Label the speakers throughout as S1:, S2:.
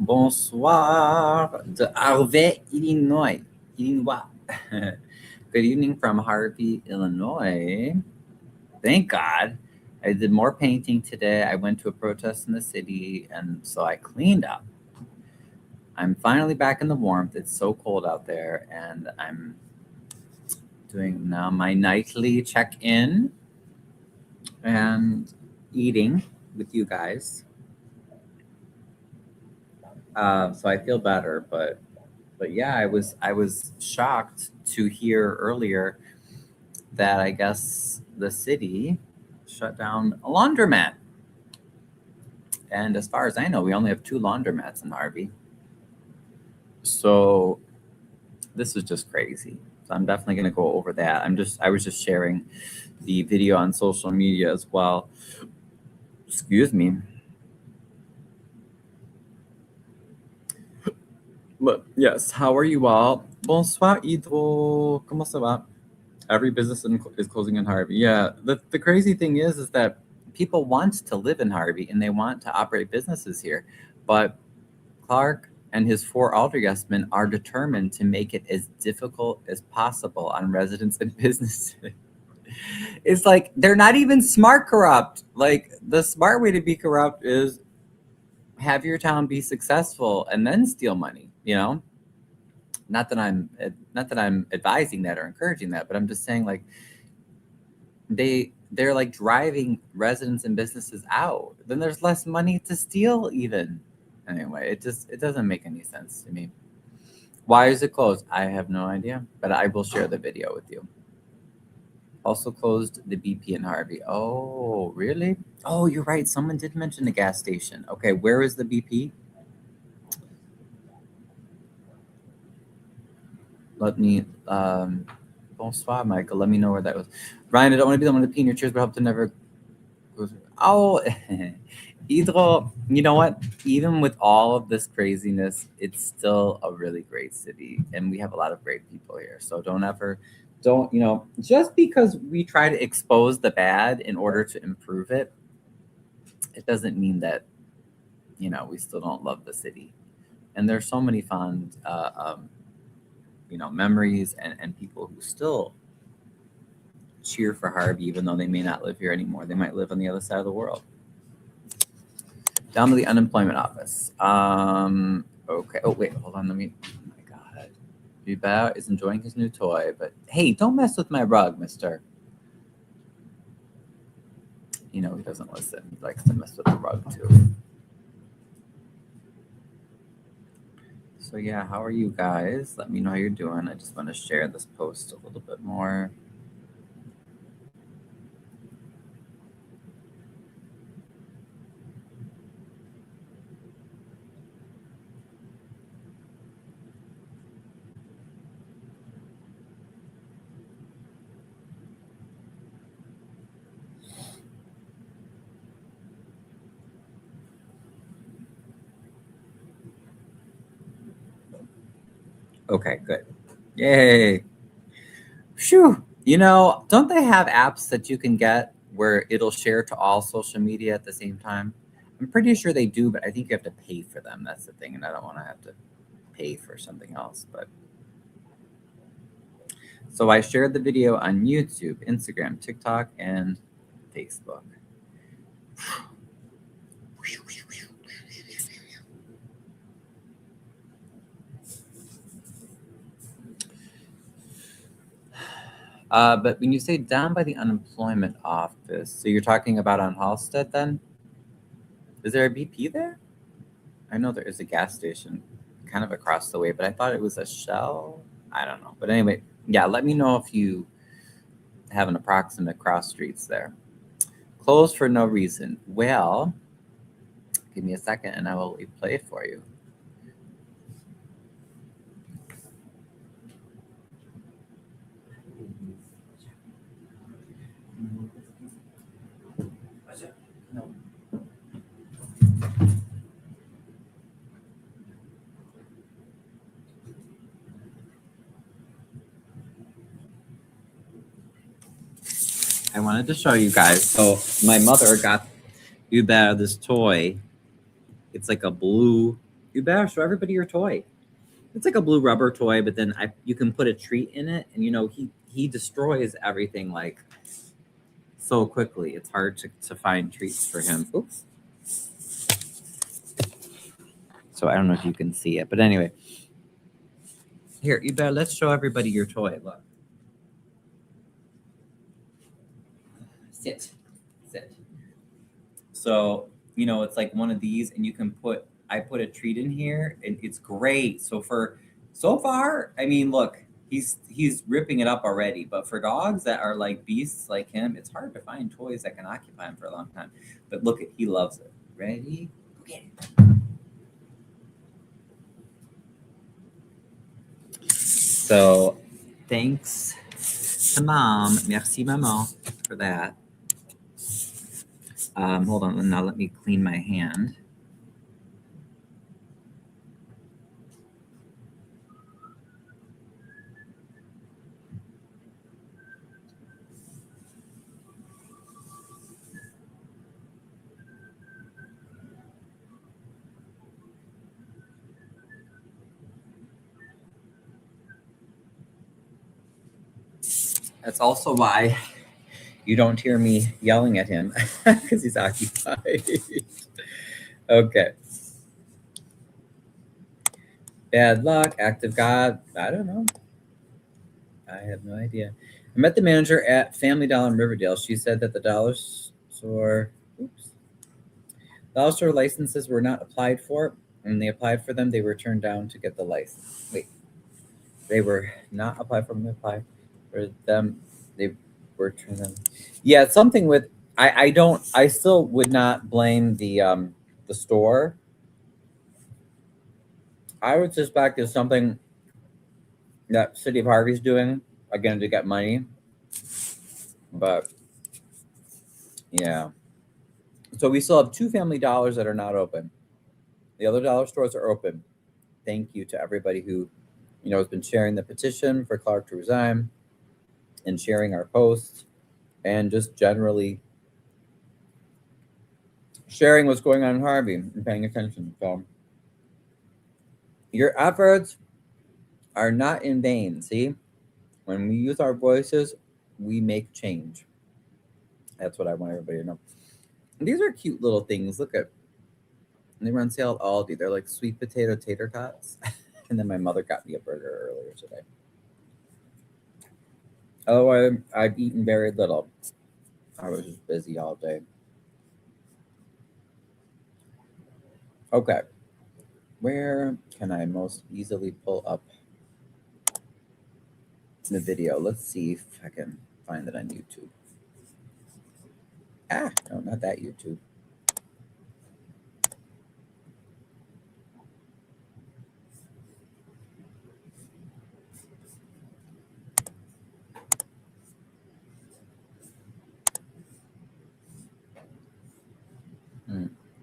S1: Bonsoir de Harvey, Illinois. Illinois. Good evening from Harvey, Illinois. Thank God. I did more painting today. I went to a protest in the city, and so I cleaned up. I'm finally back in the warmth. It's so cold out there, and I'm doing now my nightly check-in and eating with you guys. So I feel better, but yeah, I was shocked to hear earlier that I guess the city shut down a laundromat. And as far as I know, we only have 2 laundromats in Harvey. So this is just crazy. So I'm definitely going to go over that. I was just sharing the video on social media as well. Excuse me. But yes, how are you all? Bonsoir, Hydro. Comment ça va? Every business is closing in Harvey. Yeah, the crazy thing is that people want to live in Harvey and they want to operate businesses here. But Clark and his 4 alderguestmen are determined to make it as difficult as possible on residents and businesses. It's like they're not even smart corrupt. Like the smart way to be corrupt is have your town be successful and then steal money, you know? Not that I'm advising that or encouraging that, but I'm just saying like they're like driving residents and businesses out. Then there's less money to steal even. Anyway, it doesn't make any sense to me. Why is it closed? I have no idea, but I will share the video with you. Also closed the BP in Harvey. Oh, really? Oh, you're right. Someone did mention the gas station. Okay, where is the BP? Let me, bonsoir, Michael. Let me know where that was. Ryan, I don't want to be the one to pee in your chairs, but I hope to never go through. Oh, Hydro, you know what? Even with all of this craziness, it's still a really great city, and we have a lot of great people here. So don't, you know, just because we try to expose the bad in order to improve it, it doesn't mean that, you know, we still don't love the city. And there's so many fond, you know, memories and people who still cheer for Harvey, even though they may not live here anymore. They might live on the other side of the world. Down to the unemployment office. Okay. Oh, wait, hold on. Oh my God. Bubao is enjoying his new toy, but hey, don't mess with my rug, mister. You know, he doesn't listen. He likes to mess with the rug, too. So yeah, how are you guys? Let me know how you're doing. I just want to share this post a little bit more. Okay, good. Yay. Phew. You know, don't they have apps that you can get where it'll share to all social media at the same time? I'm pretty sure they do, but I think you have to pay for them. That's the thing, and I don't want to have to pay for something else. But so I shared the video on YouTube, Instagram, TikTok, and Facebook. But when you say down by the unemployment office, so you're talking about on Halstead then? Is there a BP there? I know there is a gas station kind of across the way, but I thought it was a Shell. I don't know. But anyway, yeah, let me know if you have an approximate cross streets there. Closed for no reason. Well, give me a second and I will play it for you. I wanted to show you guys. So my mother got you this toy. It's like a blue You better show everybody your toy. It's like a blue rubber toy, but then you can put a treat in it, and he destroys everything like so quickly. It's hard to find treats for him. Oops. So I don't know if you can see it, but anyway. Here, you better let's show everybody your toy. Look. Sit. So, it's like one of these, and I put a treat in here, and it's great. So far, I mean, look, he's ripping it up already. But for dogs that are like beasts like him, it's hard to find toys that can occupy him for a long time. But look, he loves it. Ready? Go get it. So, thanks to Mom. Merci, Maman, for that. Hold on, now let me clean my hand. That's also why you don't hear me yelling at him, because he's occupied. Okay. Bad luck, active God. I don't know. I have no idea. I met the manager at Family Dollar in Riverdale. She said that the dollar store licenses were not applied for. When they applied for them, they were turned down to get the license. Wait. They were not applied for them. They applied for them. They were turned down. Yeah, it's something with I still would not blame the store. I would suspect it's something that City of Harvey's doing, again, to get money. But yeah. So we still have 2 Family Dollars that are not open. The other dollar stores are open. Thank you to everybody who, has been sharing the petition for Clark to resign and sharing our posts and just generally sharing what's going on in Harvey and paying attention. So your efforts are not in vain. See, when we use our voices, we make change. That's what I want everybody to know. And these are cute little things. Look at, they run sale at Aldi. They're like sweet potato tater tots. And then my mother got me a burger earlier today. Oh, I've eaten very little. I was just busy all day. Okay. Where can I most easily pull up the video? Let's see if I can find it on YouTube. No, not that YouTube.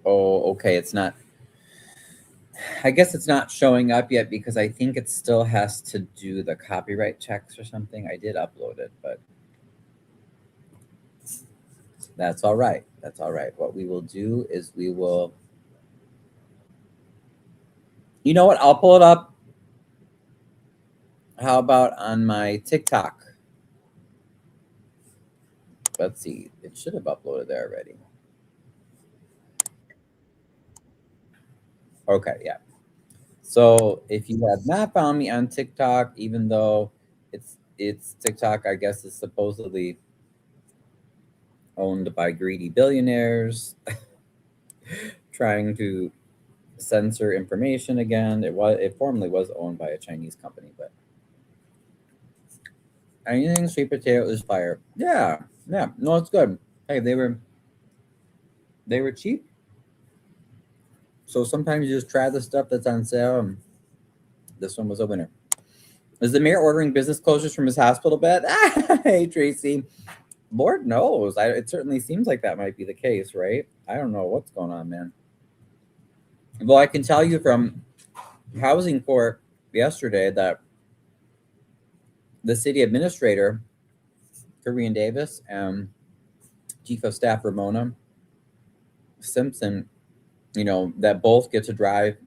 S1: Oh, okay. It's not. I guess it's not showing up yet because I think it still has to do the copyright checks or something. I did upload it, but that's all right. That's all right. What we will do is we will. You know what? I'll pull it up. How about on my TikTok? Let's see. It should have uploaded there already. Okay, yeah. So if you have not found me on TikTok, even though it's TikTok, I guess is supposedly owned by greedy billionaires trying to censor information again. It formerly was owned by a Chinese company, but anything sweet potato is fire. Yeah. No, it's good. Hey, they were cheap. So sometimes you just try the stuff that's on sale, and this one was a winner. Is the mayor ordering business closures from his hospital bed? Hey, Tracy. Lord knows. It certainly seems like that might be the case, right? I don't know what's going on, man. Well, I can tell you from housing court yesterday that the city administrator, Korean Davis, and chief of staff Ramona Simpson, that both get to drive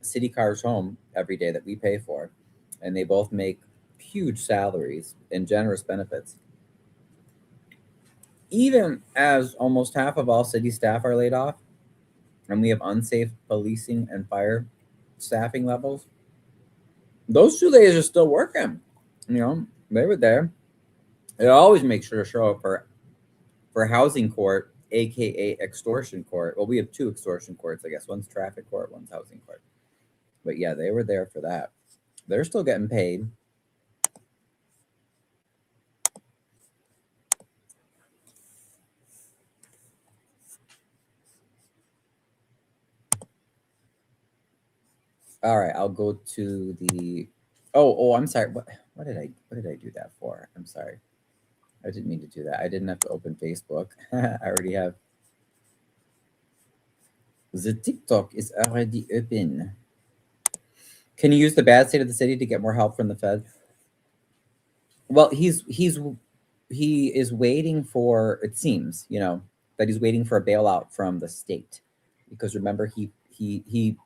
S1: city cars home every day that we pay for, and they both make huge salaries and generous benefits. Even as almost half of all city staff are laid off, and we have unsafe policing and fire staffing levels, those two ladies are still working. They were there. It always makes sure to show up for housing court, aka extortion court. Well, we have two extortion courts, I guess. One's traffic court, one's housing court. But yeah, they were there for that. They're still getting paid. All right, I'll go to the. Oh, I'm sorry. What did I do that for? I'm sorry. I didn't mean to do that. I didn't have to open Facebook. I already have. The TikTok is already open. Can you use the bad state of the city to get more help from the Fed? Well, he is waiting for, it seems, that he's waiting for a bailout from the state, because remember he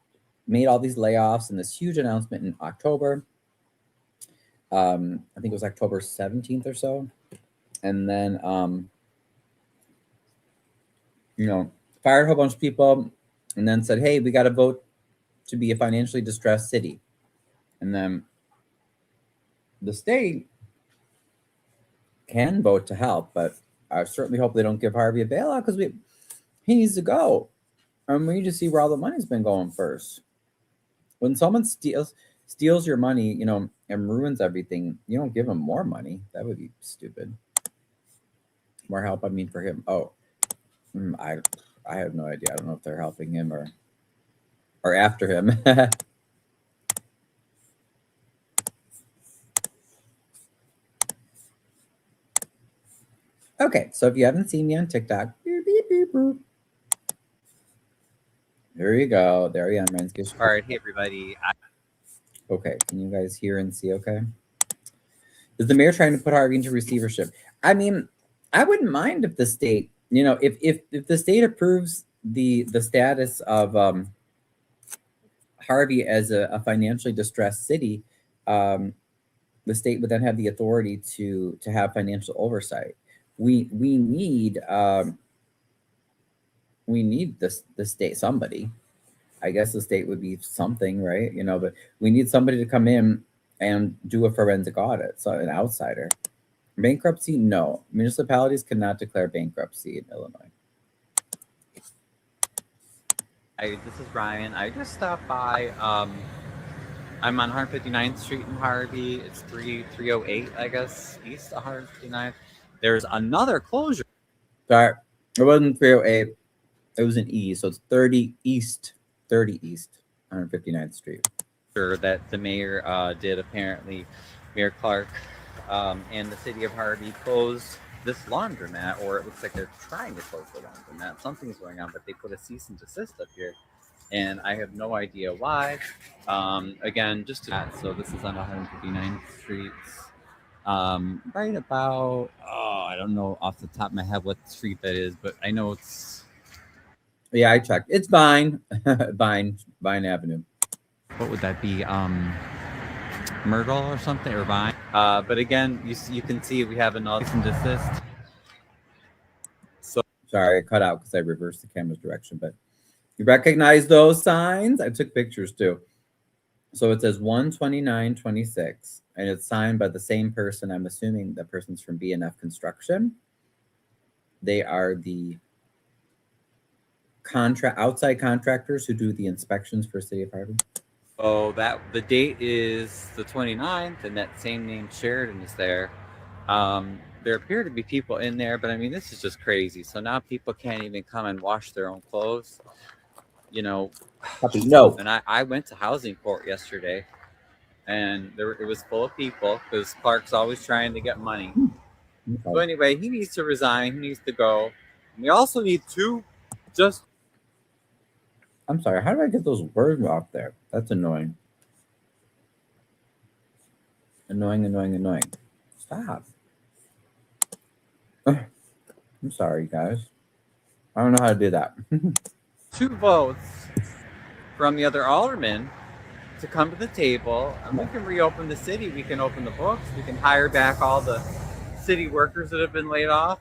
S1: made all these layoffs and this huge announcement in October. I think it was October 17th or so, and then fired a whole bunch of people, and then said, hey, we got to vote to be a financially distressed city. And then the state can vote to help, but I certainly hope they don't give Harvey a bailout, because he needs to go. And we need to see where all the money's been going first. When someone steals your money, and ruins everything, you don't give him more money. That would be stupid. More help, I mean, for him. Oh, I have no idea. I don't know if they're helping him or after him. Okay, so if you haven't seen me on TikTok, beep, beep, beep, boop. There you go. There you are.
S2: All right, hey everybody.
S1: Okay, can you guys hear and see? Okay. Is the mayor trying to put Harvey into receivership? I mean, I wouldn't mind if the state, if the state approves the status of Harvey as a financially distressed city, the state would then have the authority to have financial oversight. We need the state, somebody. I guess the state would be something, right? But we need somebody to come in and do a forensic audit, so an outsider. Bankruptcy, no. Municipalities cannot declare bankruptcy in Illinois.
S2: This is Ryan. I just stopped by. I'm on 159th Street in Harvey. It's 308, I guess, east of 159th. There's another closure.
S1: Sorry, it wasn't 308. It was an E, so it's 30 East, 159th Street.
S2: That the mayor did, apparently. Mayor Clark and the city of Harvey closed this laundromat, or it looks like they're trying to close the laundromat. Something's going on, but they put a cease and desist up here, and I have no idea why. Again, just to that, so this is on 159th Street. Right about, I don't know off the top of my head what street that is, but I know it's.
S1: Yeah, I checked. It's Vine, Vine Avenue.
S2: What would that be? Myrtle or something, or Vine. But again, you can see we have another cease and desist. So
S1: sorry, I cut out because I reversed the camera's direction, but you recognize those signs? I took pictures too. So it says 12926, and it's signed by the same person. I'm assuming that person's from BNF Construction. They are the outside contractors who do the inspections for City of Harvey.
S2: Oh, that the date is the 29th, and that same name Sheridan is there. There appear to be people in there, but I mean, this is just crazy. So now people can't even come and wash their own clothes.
S1: Puppy, no.
S2: And I went to housing court yesterday, and it was full of people because Clark's always trying to get money. Okay. So anyway, he needs to resign. He needs to go. And we also need to just.
S1: I'm sorry. How do I get those words off there? That's annoying. Annoying. Stop. I'm sorry, guys. I don't know how to do that.
S2: 2 votes from the other alderman to come to the table, and we can reopen the city. We can open the books. We can hire back all the city workers that have been laid off.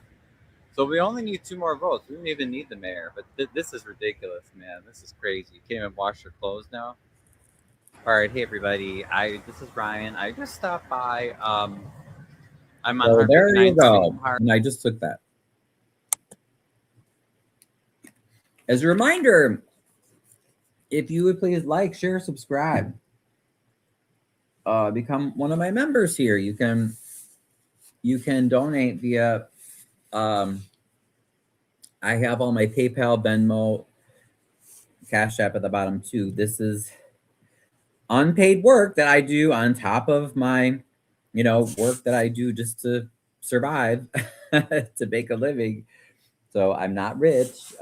S2: So we only need 2 more votes. We don't even need the mayor. But this is ridiculous, man. This is crazy. You can't even wash your clothes now. All right, hey everybody. This is Ryan. I just stopped by. I'm on
S1: So there you
S2: 159th Street
S1: go.
S2: in Harvey.
S1: And I just took that. As a reminder, if you would please like, share, subscribe, become one of my members here. You can donate via I have all my PayPal, Venmo, Cash App at the bottom too. This is unpaid work that I do on top of my, work that I do just to survive, to make a living. So I'm not rich.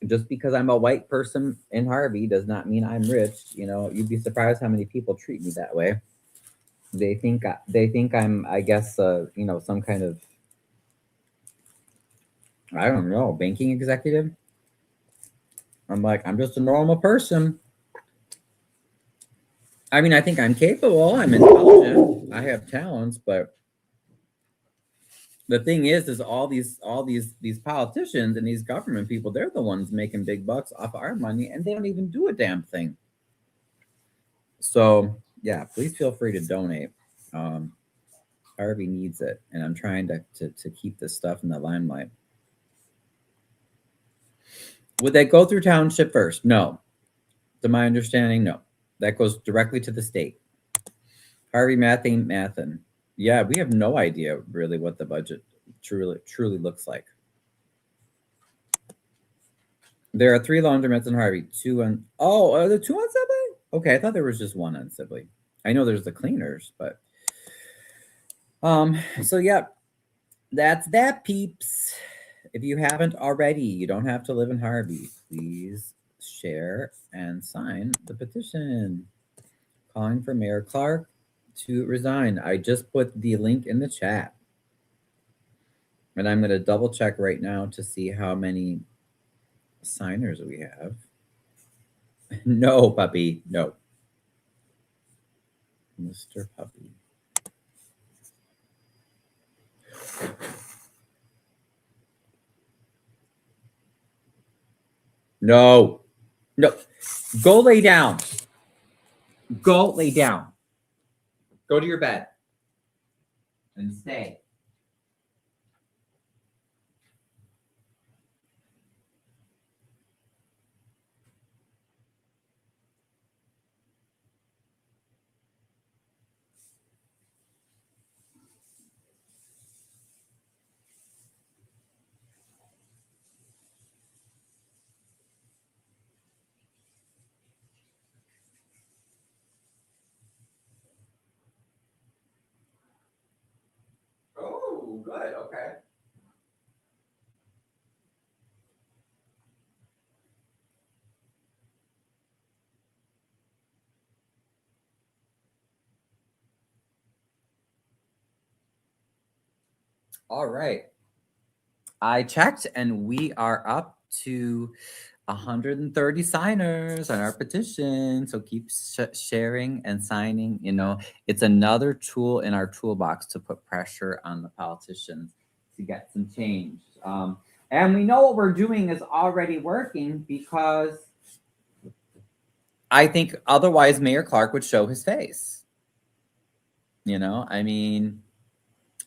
S1: Just because I'm a white person in Harvey does not mean I'm rich. You'd be surprised how many people treat me that way. They think I'm, I guess, some kind of, I don't know, banking executive. I'm like, I'm just a normal person. I mean, I think I'm capable. I'm intelligent. I have talents, but the thing is all these politicians and these government people, they're the ones making big bucks off our money, and they don't even do a damn thing. So yeah, please feel free to donate. Harvey needs it, and I'm trying to keep this stuff in the limelight. Would that go through township first? No. To my understanding, no. That goes directly to the state. Harvey math ain't mathin'. Yeah, we have no idea really what the budget truly looks like. There are 3 laundromats in Harvey. 2 on are there 2 on Sibley? Okay, I thought there was just 1 on Sibley. I know there's the cleaners, but so yeah, that's that, peeps. If you haven't already, you don't have to live in Harvey. Please share and sign the petition calling for Mayor Clark to resign. I just put the link in the chat. And I'm going to double check right now to see how many signers we have. No, puppy. No. Mr. Puppy. No. No. Go lay down. Go lay down. Go to your bed. And stay. Oh, good. Okay. All right. I checked, and we are up to 130 signers on our petition. So keep sharing and signing. It's another tool in our toolbox to put pressure on the politicians to get some change. And we know what we're doing is already working, because I think otherwise Mayor Clark would show his face. I mean,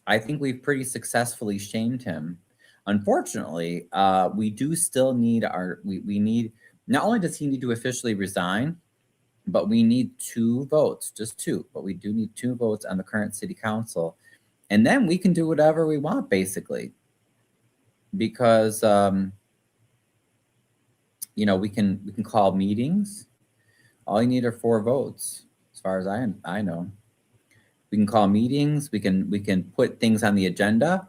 S1: I think we've pretty successfully shamed him. Unfortunately, we do still need we need, not only does he need to officially resign, but we need 2 votes, just 2, but we do need 2 votes on the current city council. And then we can do whatever we want, basically, because, we can call meetings. All you need are 4 votes, as far as I know. We can call meetings. We can put things on the agenda.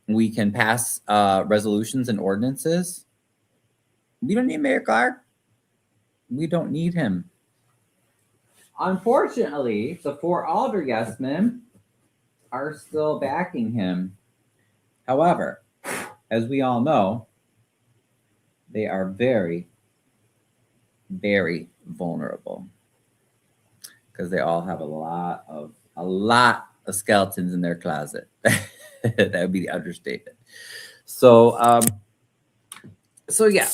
S1: We can pass resolutions and ordinances. We don't need Mayor Clark. We don't need him. Unfortunately, the 4 alder yes-men are still backing him. However, as we all know, they are very, very vulnerable. because they all have a lot of skeletons in their closet. That would be the understatement. So yeah.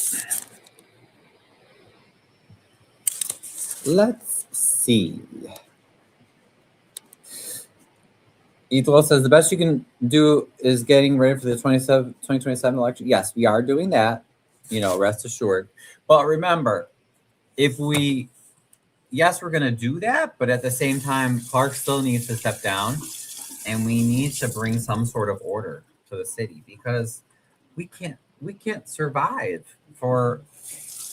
S1: Let's see. Ethel says the best you can do is getting ready for the 2027 election. Yes, we are doing that. Rest assured. But remember, yes, we're going to do that, but at the same time, Clark still needs to step down, and we need to bring some sort of order to the city, because we can't survive for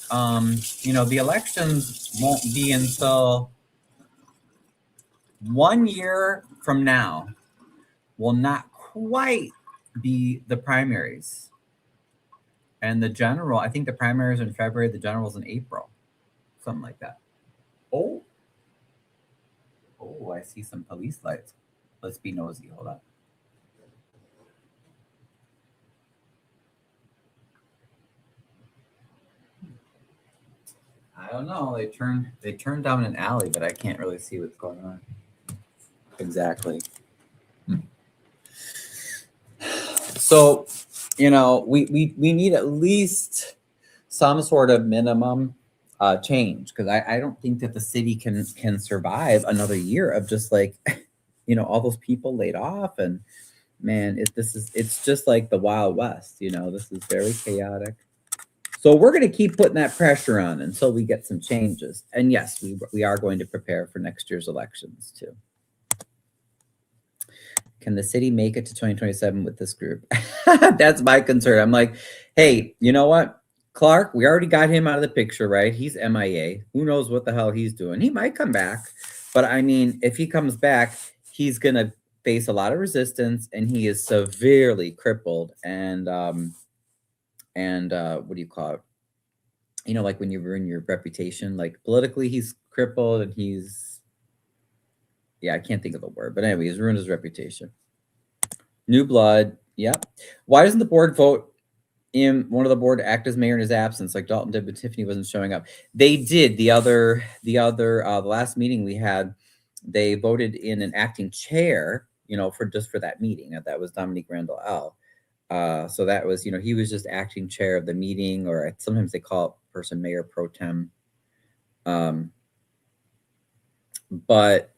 S1: the elections won't be until 1 year from now. Will not quite be the primaries. And the general, I think the primaries are in February, the general's in April. Something like that. Oh, I see some police lights. Let's be nosy. Hold on. I don't know. They turned down an alley, but I can't really see what's going on. Exactly. So, we need at least some sort of minimum change, because I don't think that the city can survive another year of just like, all those people laid off, and man, it's just like the Wild West. This is very chaotic. So we're going to keep putting that pressure on until we get some changes. And yes, we are going to prepare for next year's elections too. Can the city make it to 2027 with this group? That's my concern. I'm like, hey, you know what? Clark, we already got him out of the picture, right? He's MIA. Who knows what the hell he's doing? He might come back. But I mean, if he comes back, he's going to face a lot of resistance, and he is severely crippled. And what do you call it? Like when you ruin your reputation, like politically, he's crippled, and I can't think of the word, but anyway, he's ruined his reputation. New blood. Yep. Why doesn't the board vote in one of the board to act as mayor in his absence, like Dalton did, but Tiffany wasn't showing up? They did the last meeting we had. They voted in an acting chair, for that meeting. That was Dominique Randall L. So that was, he was just acting chair of the meeting, or sometimes they call a person mayor pro tem. But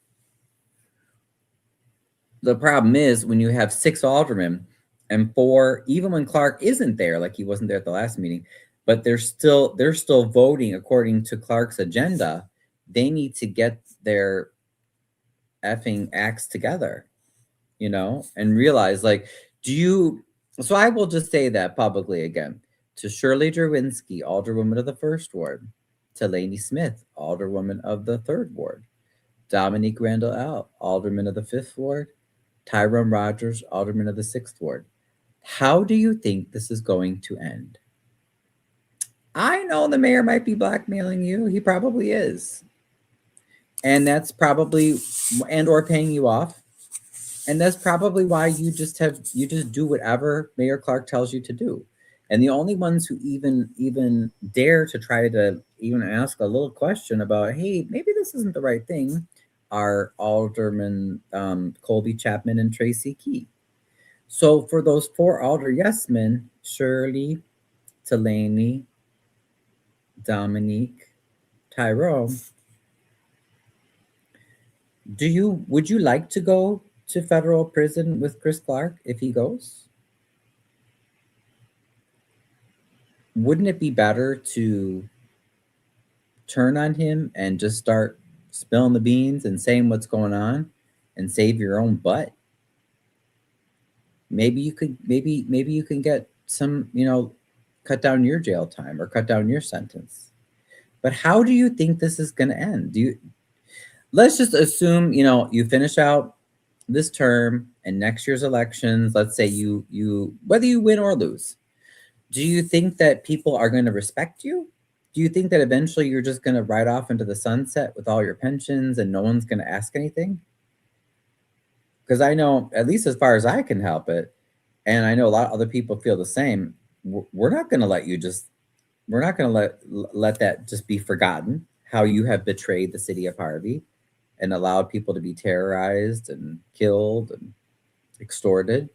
S1: the problem is when you have 6 aldermen and 4, even when Clark isn't there, like he wasn't there at the last meeting, but they're still voting according to Clark's agenda. They need to get their effing acts together, and realize, like, so I will just say that publicly again to Shirley Derwinski, Alderwoman of the 1st Ward, to Lainey Smith, Alderwoman of the 3rd Ward, Dominique Randall L., Alderman of the 5th Ward, Tyrone Rogers, Alderman of the 6th Ward. How do you think this is going to end? I know the mayor might be blackmailing you. He probably is. And that's probably, or paying you off. And that's probably why you just do whatever Mayor Clark tells you to do. And the only ones who even dare to try to even ask a little question about, hey, maybe this isn't the right thing, are Alderman Colby Chapman and Tracy Key. So for those 4 alder yes men, Shirley, Delaney, Dominique, Tyrone, would you like to go to federal prison with Chris Clark if he goes? Wouldn't it be better to turn on him and just start spilling the beans and saying what's going on and save your own butt? Maybe you can get some, cut down your jail time or cut down your sentence. But how do you think this is going to end? Let's just assume, you finish out this term and next year's elections, let's say you whether you win or lose, do you think that people are going to respect you? Do you think that eventually you're just going to ride off into the sunset with all your pensions and no one's going to ask anything? Because I know, at least as far as I can help it, and I know a lot of other people feel the same, we're not going to let you let that just be forgotten, how you have betrayed the city of Harvey and allowed people to be terrorized and killed and extorted.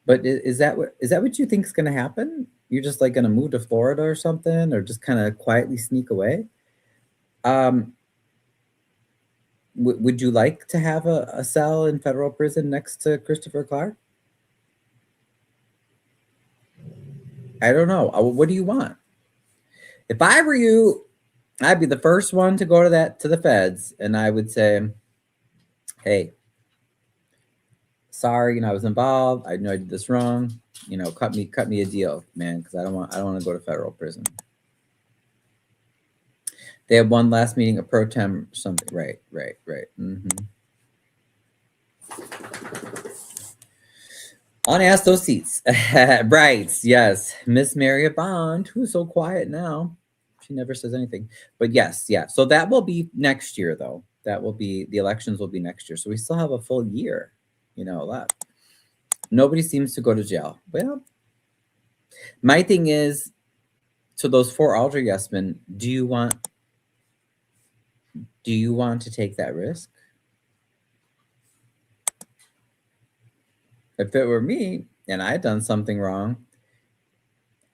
S1: But is that what you think is going to happen? You're just like going to move to Florida or something, or just kind of quietly sneak away? Would you like to have a cell in federal prison next to Christopher Clark? I don't know. What do you want? If I were you, I'd be the first one to go to the feds, and I would say, "Hey, sorry, I was involved. I know I did this wrong. Cut me a deal, man, because I don't want to go to federal prison." They had one last meeting, a pro tem something. Right. Mm-hmm. Unask those seats. Right. Yes. Miss Mary Bond, who's so quiet now. She never says anything. But yes, yeah. So that will be next year, though. The elections will be next year. So we still have a full year, left. Nobody seems to go to jail. Well, my thing is, to those 4 Alder yes men, do you want to take that risk? If it were me and I had done something wrong,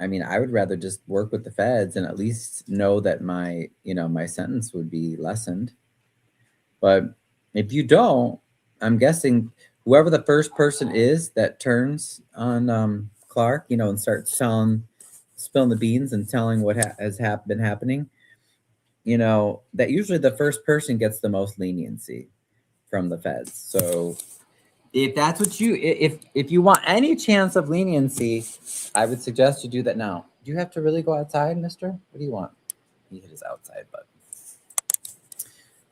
S1: I mean, I would rather just work with the feds and at least know that my sentence would be lessened. But if you don't, I'm guessing whoever the first person is that turns on Clark, and starts spilling the beans and telling what has been happening, that usually the first person gets the most leniency from the feds. So if that's what if you want any chance of leniency, I would suggest you do that now. Do you have to really go outside, mister? What do you want? He hit his outside button.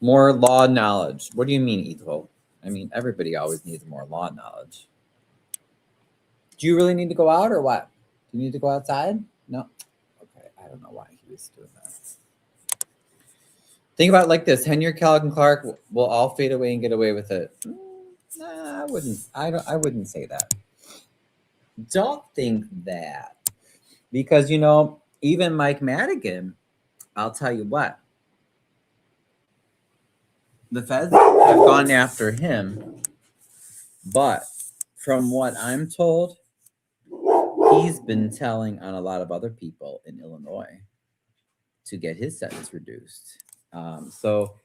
S1: More law knowledge. What do you mean, Ethel? I mean, everybody always needs more law knowledge. Do you really need to go out or what? Do you need to go outside? No? Okay, I don't know why he was doing that. Think about it like this. Henry, Kellogg, and Clark will all fade away and get away with it. Nah, I wouldn't. I wouldn't say that. Don't think that. Because, even Mike Madigan, I'll tell you what. The feds have gone after him, but from what I'm told, he's been telling on a lot of other people in Illinois to get his sentence reduced. So,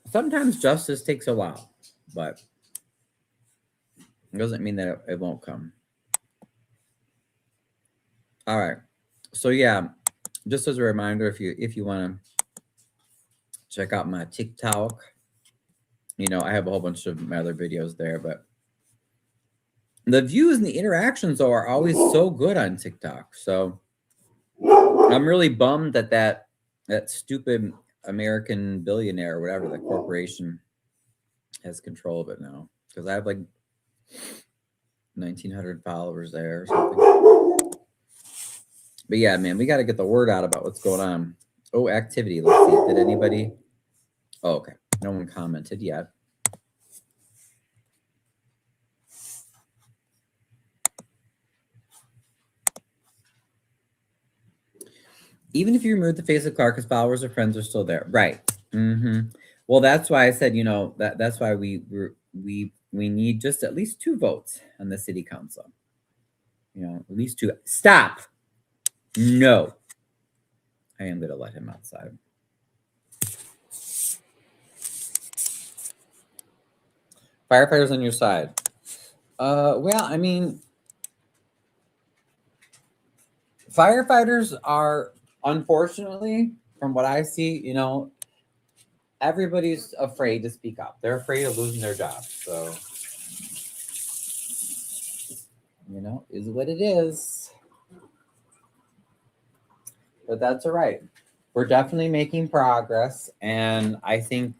S1: sometimes justice takes a while, but it doesn't mean that it won't come. All right. So yeah, just as a reminder, if you want to check out my TikTok, I have a whole bunch of my other videos there, but the views and the interactions though are always so good on TikTok. So I'm really bummed that stupid American billionaire or whatever, the corporation, has control of it now, because I have like 1,900 followers there or something. But yeah, man, we got to get the word out about what's going on. Oh, activity. Let's see. Did anybody? Oh, okay. No one commented yet. Even if you remove the face of Clark, his followers or friends are still there. Right. Mm-hmm. Well, that's why I said, that's why we need just at least 2 votes on the city council. At least 2. Stop. No. I am going to let him outside. Firefighters on your side. Well, I mean, firefighters are, unfortunately, from what I see, everybody's afraid to speak up. They're afraid of losing their job. So, is what it is. But that's all right. We're definitely making progress. And I think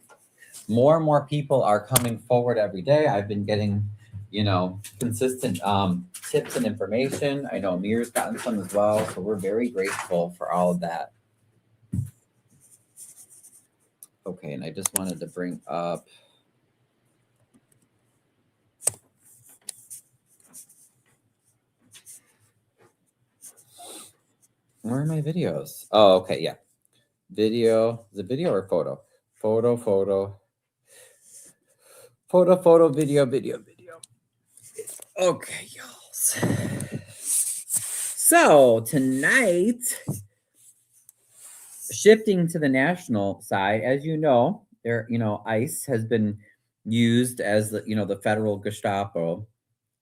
S1: more and more people are coming forward every day. I've been getting, consistent tips and information. I know Amir's gotten some as well. So we're very grateful for all of that. Okay, and I just wanted to bring up where are my videos? Oh, okay, yeah. Video. Is it video or photo? Photo, photo. Photo, photo, video, video, video. Okay, y'all. So tonight, shifting to the national side, as you know, ICE has been used as the federal Gestapo,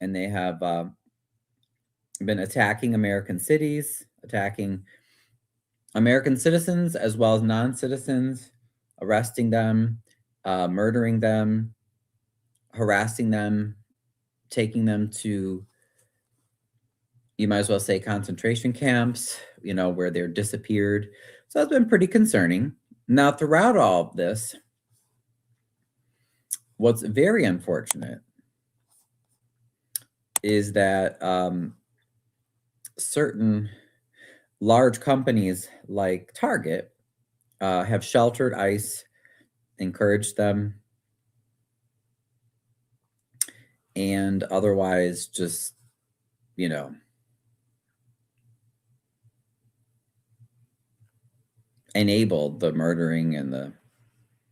S1: and they have been attacking American cities, attacking American citizens as well as non-citizens, arresting them, murdering them, harassing them, taking them to, you might as well say, concentration camps, where they're disappeared. So it's been pretty concerning. Now, throughout all of this, what's very unfortunate is that certain large companies like Target have sheltered ICE, encouraged them, and otherwise just, enabled the murdering and the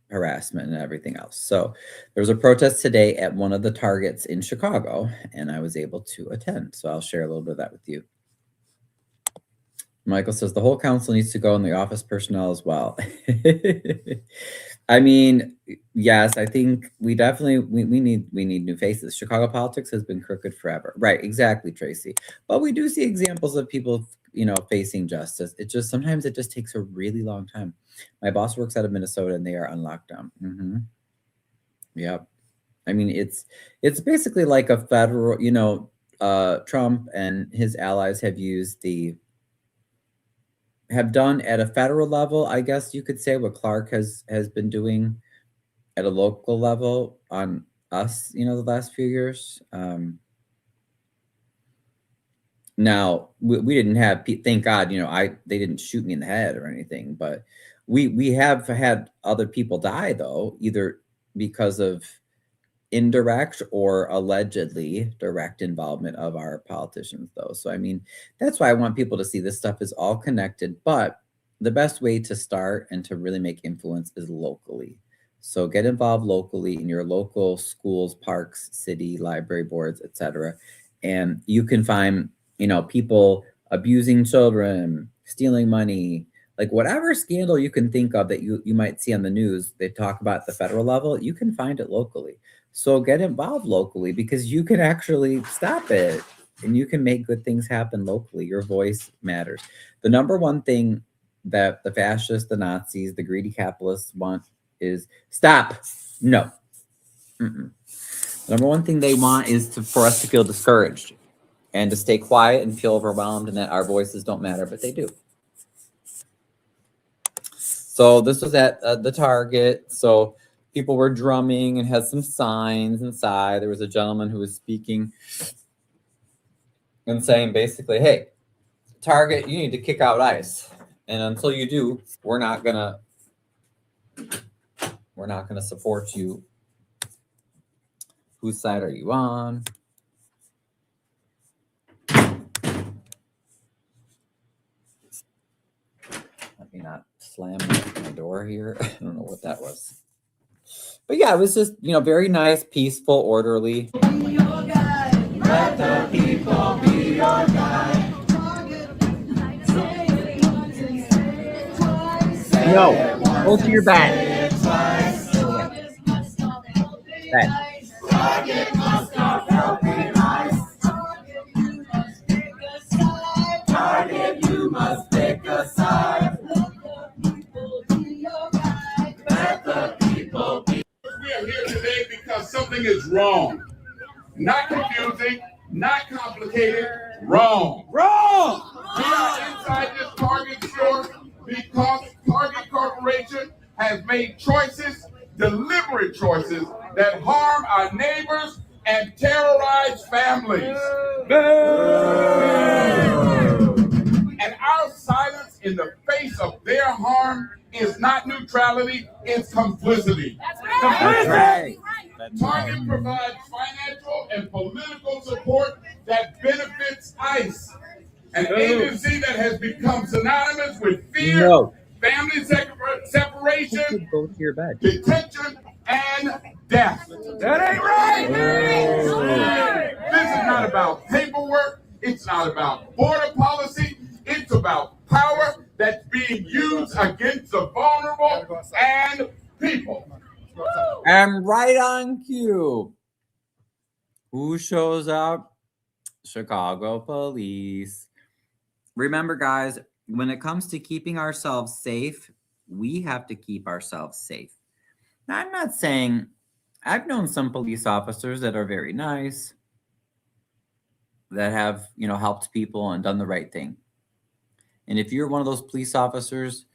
S1: harassment and everything else. So there was a protest today at one of the Targets in Chicago, and I was able to attend. So I'll share a little bit of that with you. Michael says the whole council needs to go, and the office personnel as well. I mean, yes, I think we definitely we need new faces. Chicago politics has been crooked forever. Right, exactly, Tracy. But we do see examples of people, facing justice. Sometimes it just takes a really long time. My boss works out of Minnesota, and they are on lockdown. Yep. I mean, it's basically like a federal, Trump and his allies have done at a federal level, I guess you could say, what Clark has been doing at a local level on us, the last few years. Now we didn't have, thank God, they didn't shoot me in the head or anything, but we have had other people die though, either because of indirect or allegedly direct involvement of our politicians though. So I mean, that's why I want people to see this stuff is all connected, but the best way to start and to really make influence is locally. So get involved locally in your local schools, parks, city, library boards, etc. And you can find, people abusing children, stealing money, like whatever scandal you can think of that you might see on the news, they talk about at the federal level, you can find it locally. So get involved locally because you can actually stop it and you can make good things happen locally. Your voice matters. The number one thing that the fascists, the Nazis, the greedy capitalists want is stop. No. The number one thing they want is for us to feel discouraged and to stay quiet and feel overwhelmed and that our voices don't matter, but they do. So this was at the Target. So people were drumming and had some signs inside. There was a gentleman who was speaking and saying basically, hey, Target, you need to kick out ICE. And until you do, we're not gonna support you. Whose side are you on? Let me not slam my door here. I don't know what that was. But yeah, it was just, very nice, peaceful, orderly. Be your guide. Let the people be your guide.
S3: No, go to your bed.
S1: Target must stop helping ICE. Target, you must pick a side. Let the people be.
S4: We are here today because something is wrong. Not confusing, not complicated, wrong. Wrong! We are inside this Target store because Target Corporation has made choices, deliberate choices, that harm our neighbors and terrorize families. And our silence in the face of their harm is not neutrality, it's complicity.
S3: That's right.
S4: Target provides financial and political support that benefits ICE, an agency that has become synonymous with fear, family separation,
S2: Go to your bed.
S4: detention, and death. That ain't right. This is not about paperwork. It's not about border policy. It's about power that's being used against the vulnerable and people.
S1: And right on cue. Who shows up? Chicago police. Remember, guys, when it comes to keeping ourselves safe, we have to keep ourselves safe. Now, I'm not saying I've known some police officers that are very nice, that have, helped people and done the right thing. And if you're one of those police officers,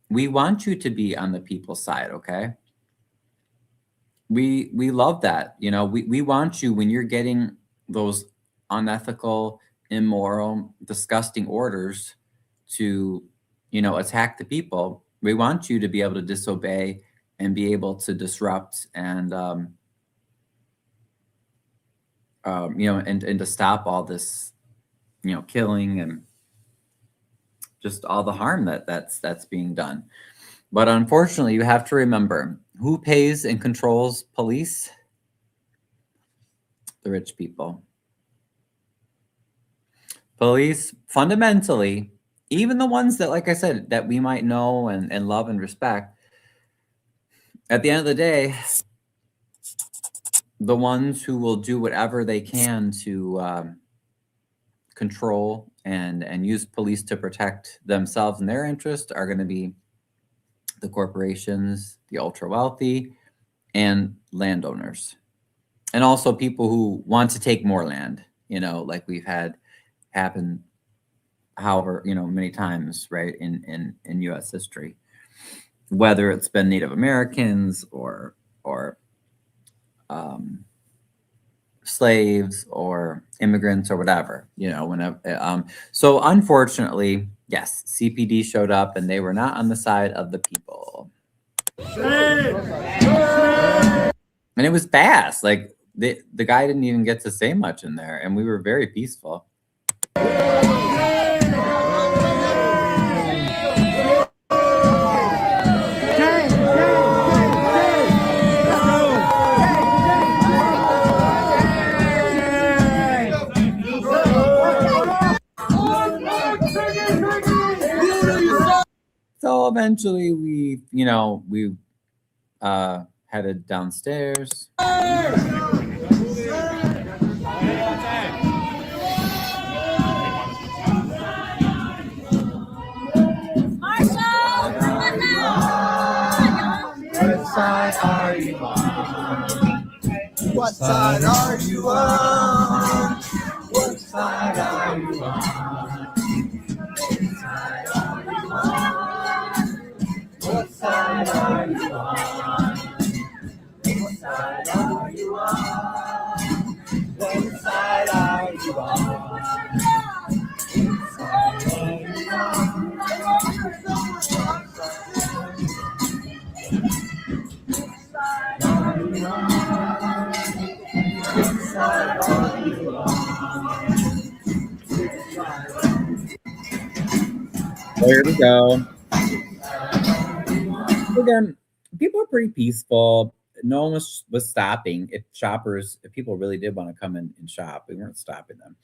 S1: we want you to be on the people's side, okay? We love that. We want you when you're getting those unethical, immoral, disgusting orders to, attack the people. We want you to be able to disobey and be able to disrupt and, and to stop all this, killing and just all the harm that's being done. But unfortunately, you have to remember, who pays and controls police? The rich people. Police, fundamentally, even the ones that, like I said, that we might know and love and respect, at the end of the day, the ones who will do whatever they can to control and use police to protect themselves and their interests are going to be the corporations, the ultra wealthy, and landowners. And also people who want to take more land, like we've had happen, however, many times, right, in U.S. history, whether it's been Native Americans or slaves or immigrants or whatever, whenever. So unfortunately, yes, CPD showed up and they were not on the side of the people. And it was fast. Like the guy didn't even get to say much in there, and we were very peaceful. So eventually we headed downstairs.
S3: What side are you on? What side are you on? What side are you on? What side are you on? What side are you on? What side are you on?
S1: There we go. Again, people are pretty peaceful. No one was stopping. If people really did want to come in and shop, we weren't stopping them.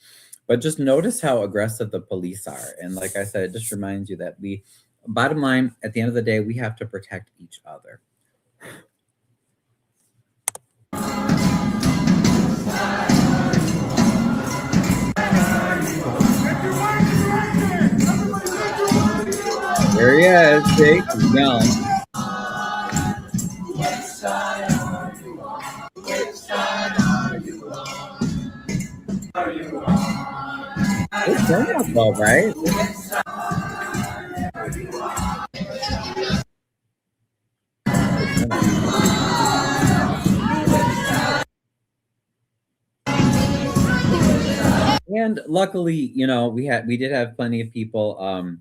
S1: But just notice how aggressive the police are. And like I said, it just reminds you that bottom line, at the end of the day, we have to protect each other. There he is, Jake. He's yelling.
S3: Which side are you on? Which side are you on? Are you on?
S1: It's turning out well, right? And luckily, we did have plenty of people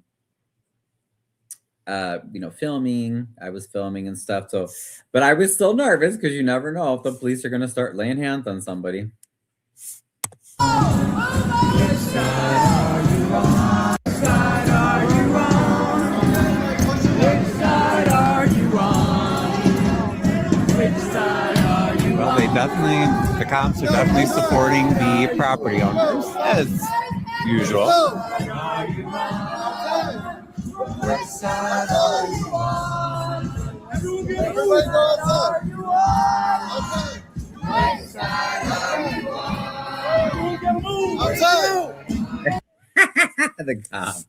S1: filming. I was filming and stuff. So, but I was still nervous because you never know if the police are going to start laying hands on somebody. Which side are you on? Which side are you on? cops are definitely supporting the property owners, as usual.
S3: Which side are you on? Everybody go outside. Okay. Which side are you on? Outside.
S1: The cops.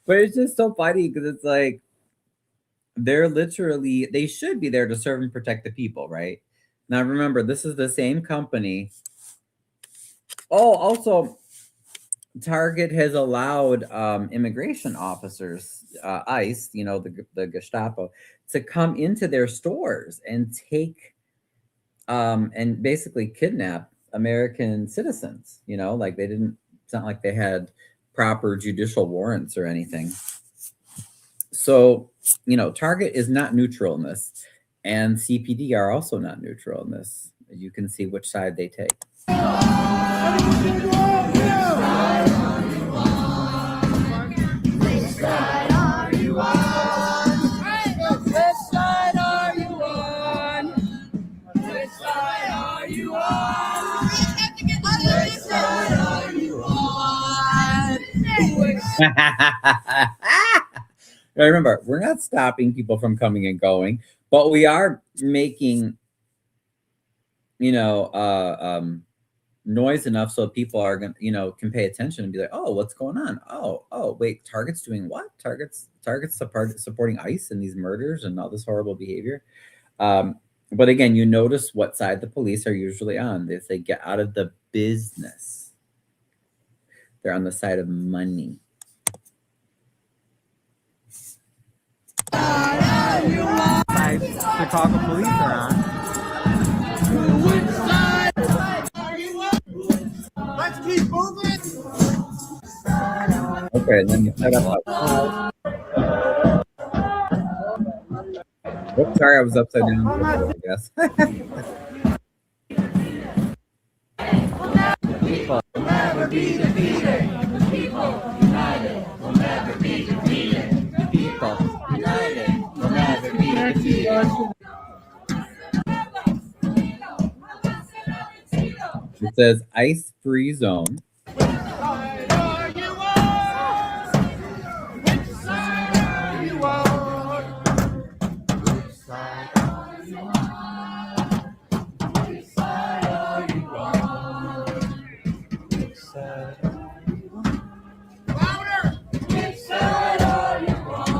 S1: But it's just so funny because it's like they should be there to serve and protect the people, right? Now remember, this is the same company. Oh, also, Target has allowed immigration officers, ICE, the Gestapo, to come into their stores and take and basically kidnap American citizens. Like it's not like they had proper judicial warrants or anything. So, Target is not neutral in this, and CPD are also not neutral in this. You can see which side they take.
S3: Which side are you on? Which side are you on? Which side are you on? Which side are you on?
S1: Remember, we're not stopping people from coming and going, but we are making, noise enough so people are going to, can pay attention and be like, oh, what's going on? Oh, wait, Target's doing what? Target's supporting ICE and these murders and all this horrible behavior. But again, you notice what side the police are usually on. They say, get out of the business. They're on the side of money. Chicago police are on.
S3: Which side are you on? Let's keep moving.
S1: Okay, let me set up. Oops, sorry, I was upside down. I guess.
S3: People will never be defeated. The people united will never be defeated. The people united will never be defeated.
S1: It says ice free zone.
S3: Which side are you on? Which side are you on? Which side are you on? Which side are you on? Which side are you on? Louder! Which side are you on?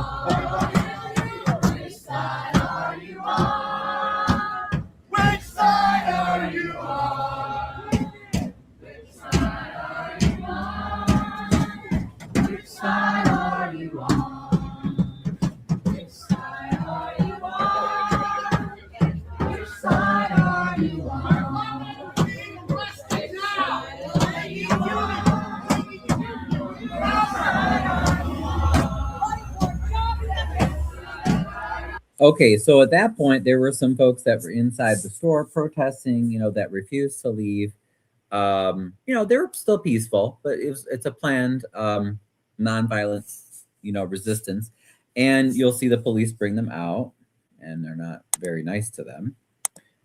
S3: Which side are you on? Which side are you on? Which side are you on? Which side are you on? Which side are you on?
S1: Okay, so at that point, there were some folks that were inside the store protesting, that refused to leave. They're still peaceful, but it's a planned nonviolent, resistance. And you'll see the police bring them out, and they're not very nice to them,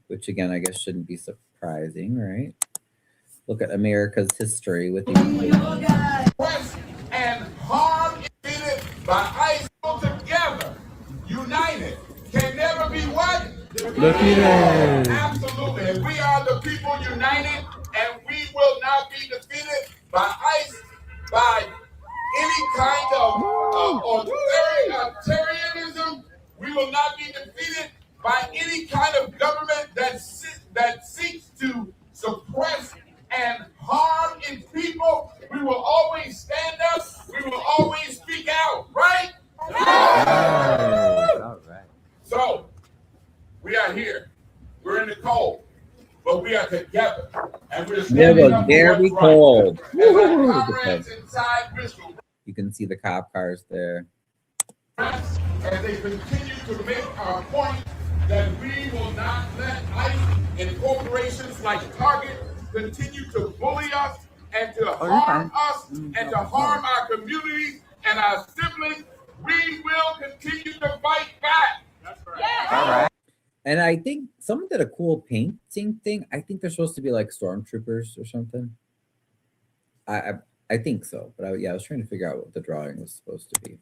S1: which again, I guess shouldn't be surprising, right? Look at America's history with these.
S4: And harm defeated by ICE together, united, can never be what?
S1: Defeated.
S4: Absolutely. And we are the people united, and we will not be defeated by ICE, by any kind of authoritarianism. We will not be defeated by any kind of government that seeks to suppress and harm its people. We will always stand up. We will always speak out, right?
S1: All right.
S4: So, we are here. We're in the cold, but we are together. And we're standing up.
S1: It was very cold.
S4: And my comrades inside Bristol,
S1: you can see the cop cars there.
S4: as they continue to make our point that we will not let ICE and corporations like Target continue to bully us and to harm us and to harm our communities and our siblings. We will continue to fight back. That's right.
S1: All right. And I think someone did a cool painting thing. I think they're supposed to be like stormtroopers or something. I think so, but I was trying to figure out what the drawing was supposed to be.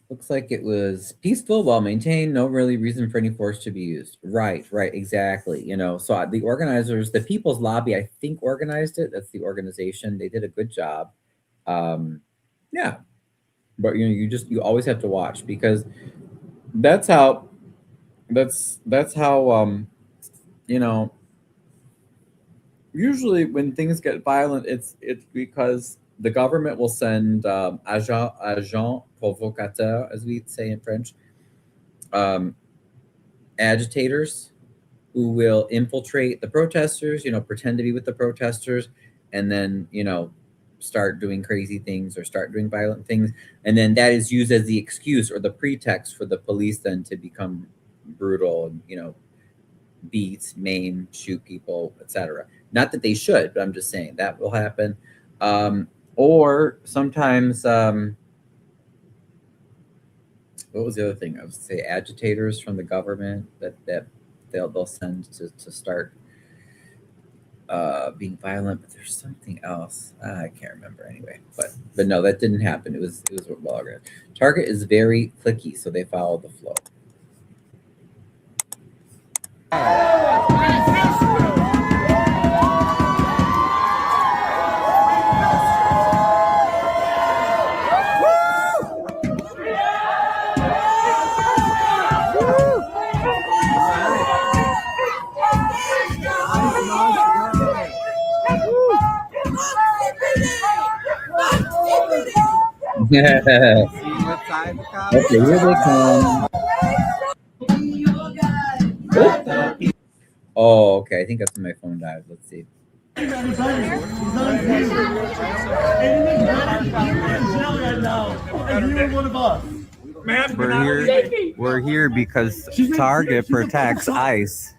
S1: Looks like it was peaceful, well maintained, no really reason for any force to be used. Right, exactly. You know, so the organizers, the People's Lobby, I think organized it. That's the organization. They did a good job. Yeah, but you always have to watch, because that's how you know, usually when things get violent, it's because the government will send agent provocateur, as we say in French, agitators who will infiltrate the protesters, pretend to be with the protesters, and then, start doing crazy things or start doing violent things. And then that is used as the excuse or the pretext for the police then to become brutal and, beat, maim, shoot people, etc. Not that they should, but I'm just saying that will happen. Or sometimes, what was the other thing? I was say agitators from the government that they'll send to start being violent, but there's something else. I can't remember anyway. But no, that didn't happen. It was well organized. Target is very cliquey, so they follow the flow. Okay, here they come. Oh, okay. I think that's when my phone died. Let's see. We're here because Target protects ICE.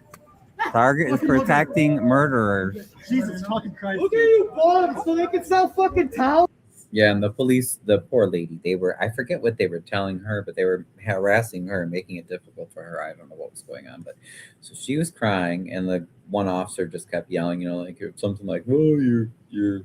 S1: Target is protecting murderers.
S3: Jesus fucking Christ. Look at you bums so they can sell fucking towels.
S1: Yeah, and the police, the poor lady, I forget what they were telling her, but they were harassing her and making it difficult for her. I don't know what was going on, but so she was crying, and the one officer just kept yelling, like something like, "Oh, you're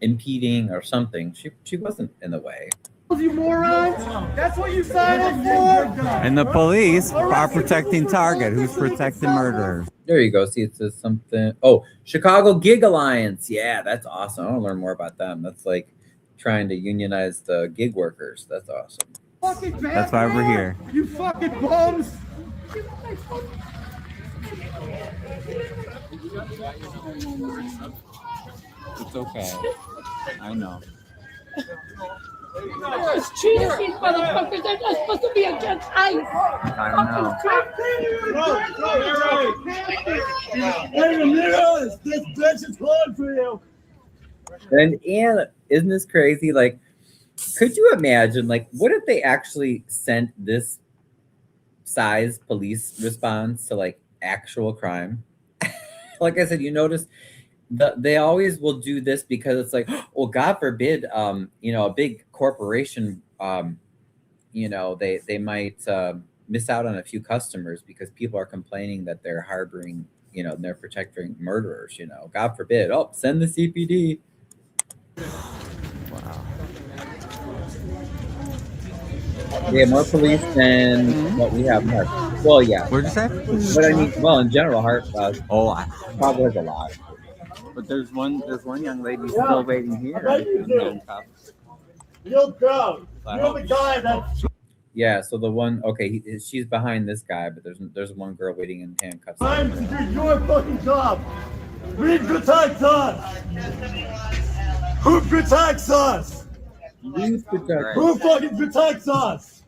S1: impeding" or something. She wasn't in the way.
S3: You morons! That's what you signed up for!
S1: And the police are protecting Target, who's protecting murderers. There you go. See, it says something. Oh, Chicago Gig Alliance. Yeah, that's awesome. I want to learn more about them. That's like trying to unionize the gig workers. That's awesome. That's why we're here.
S3: You fucking bums!
S1: It's okay. I know.
S5: Those cheaters, these motherfuckers, they're not supposed to be against ICE.
S1: I know.
S3: Hey, Ramirez, this bitch is calling for you.
S1: And isn't this crazy? Like, could you imagine, like, what if they actually sent this size police response to, like, actual crime? Like I said, you notice they always will do this because it's like, well, God forbid, a big corporation, they might miss out on a few customers because people are complaining that they're harboring, they're protecting murderers, God forbid. Oh, send the CPD. Wow. Yeah, more police than what we have here. Well, yeah.
S2: What'd you say?
S1: But I mean, well, in general, Hart probably has a lot.
S2: But there's one young lady still waiting here.
S3: Yo, crowd. You're the guy that.
S1: Yeah, so the one, okay, she's behind this guy, but there's one girl waiting in handcuffs.
S3: Time to do your fucking job. We protect us. Who protects us?
S1: We protect.
S3: Who fucking protects us?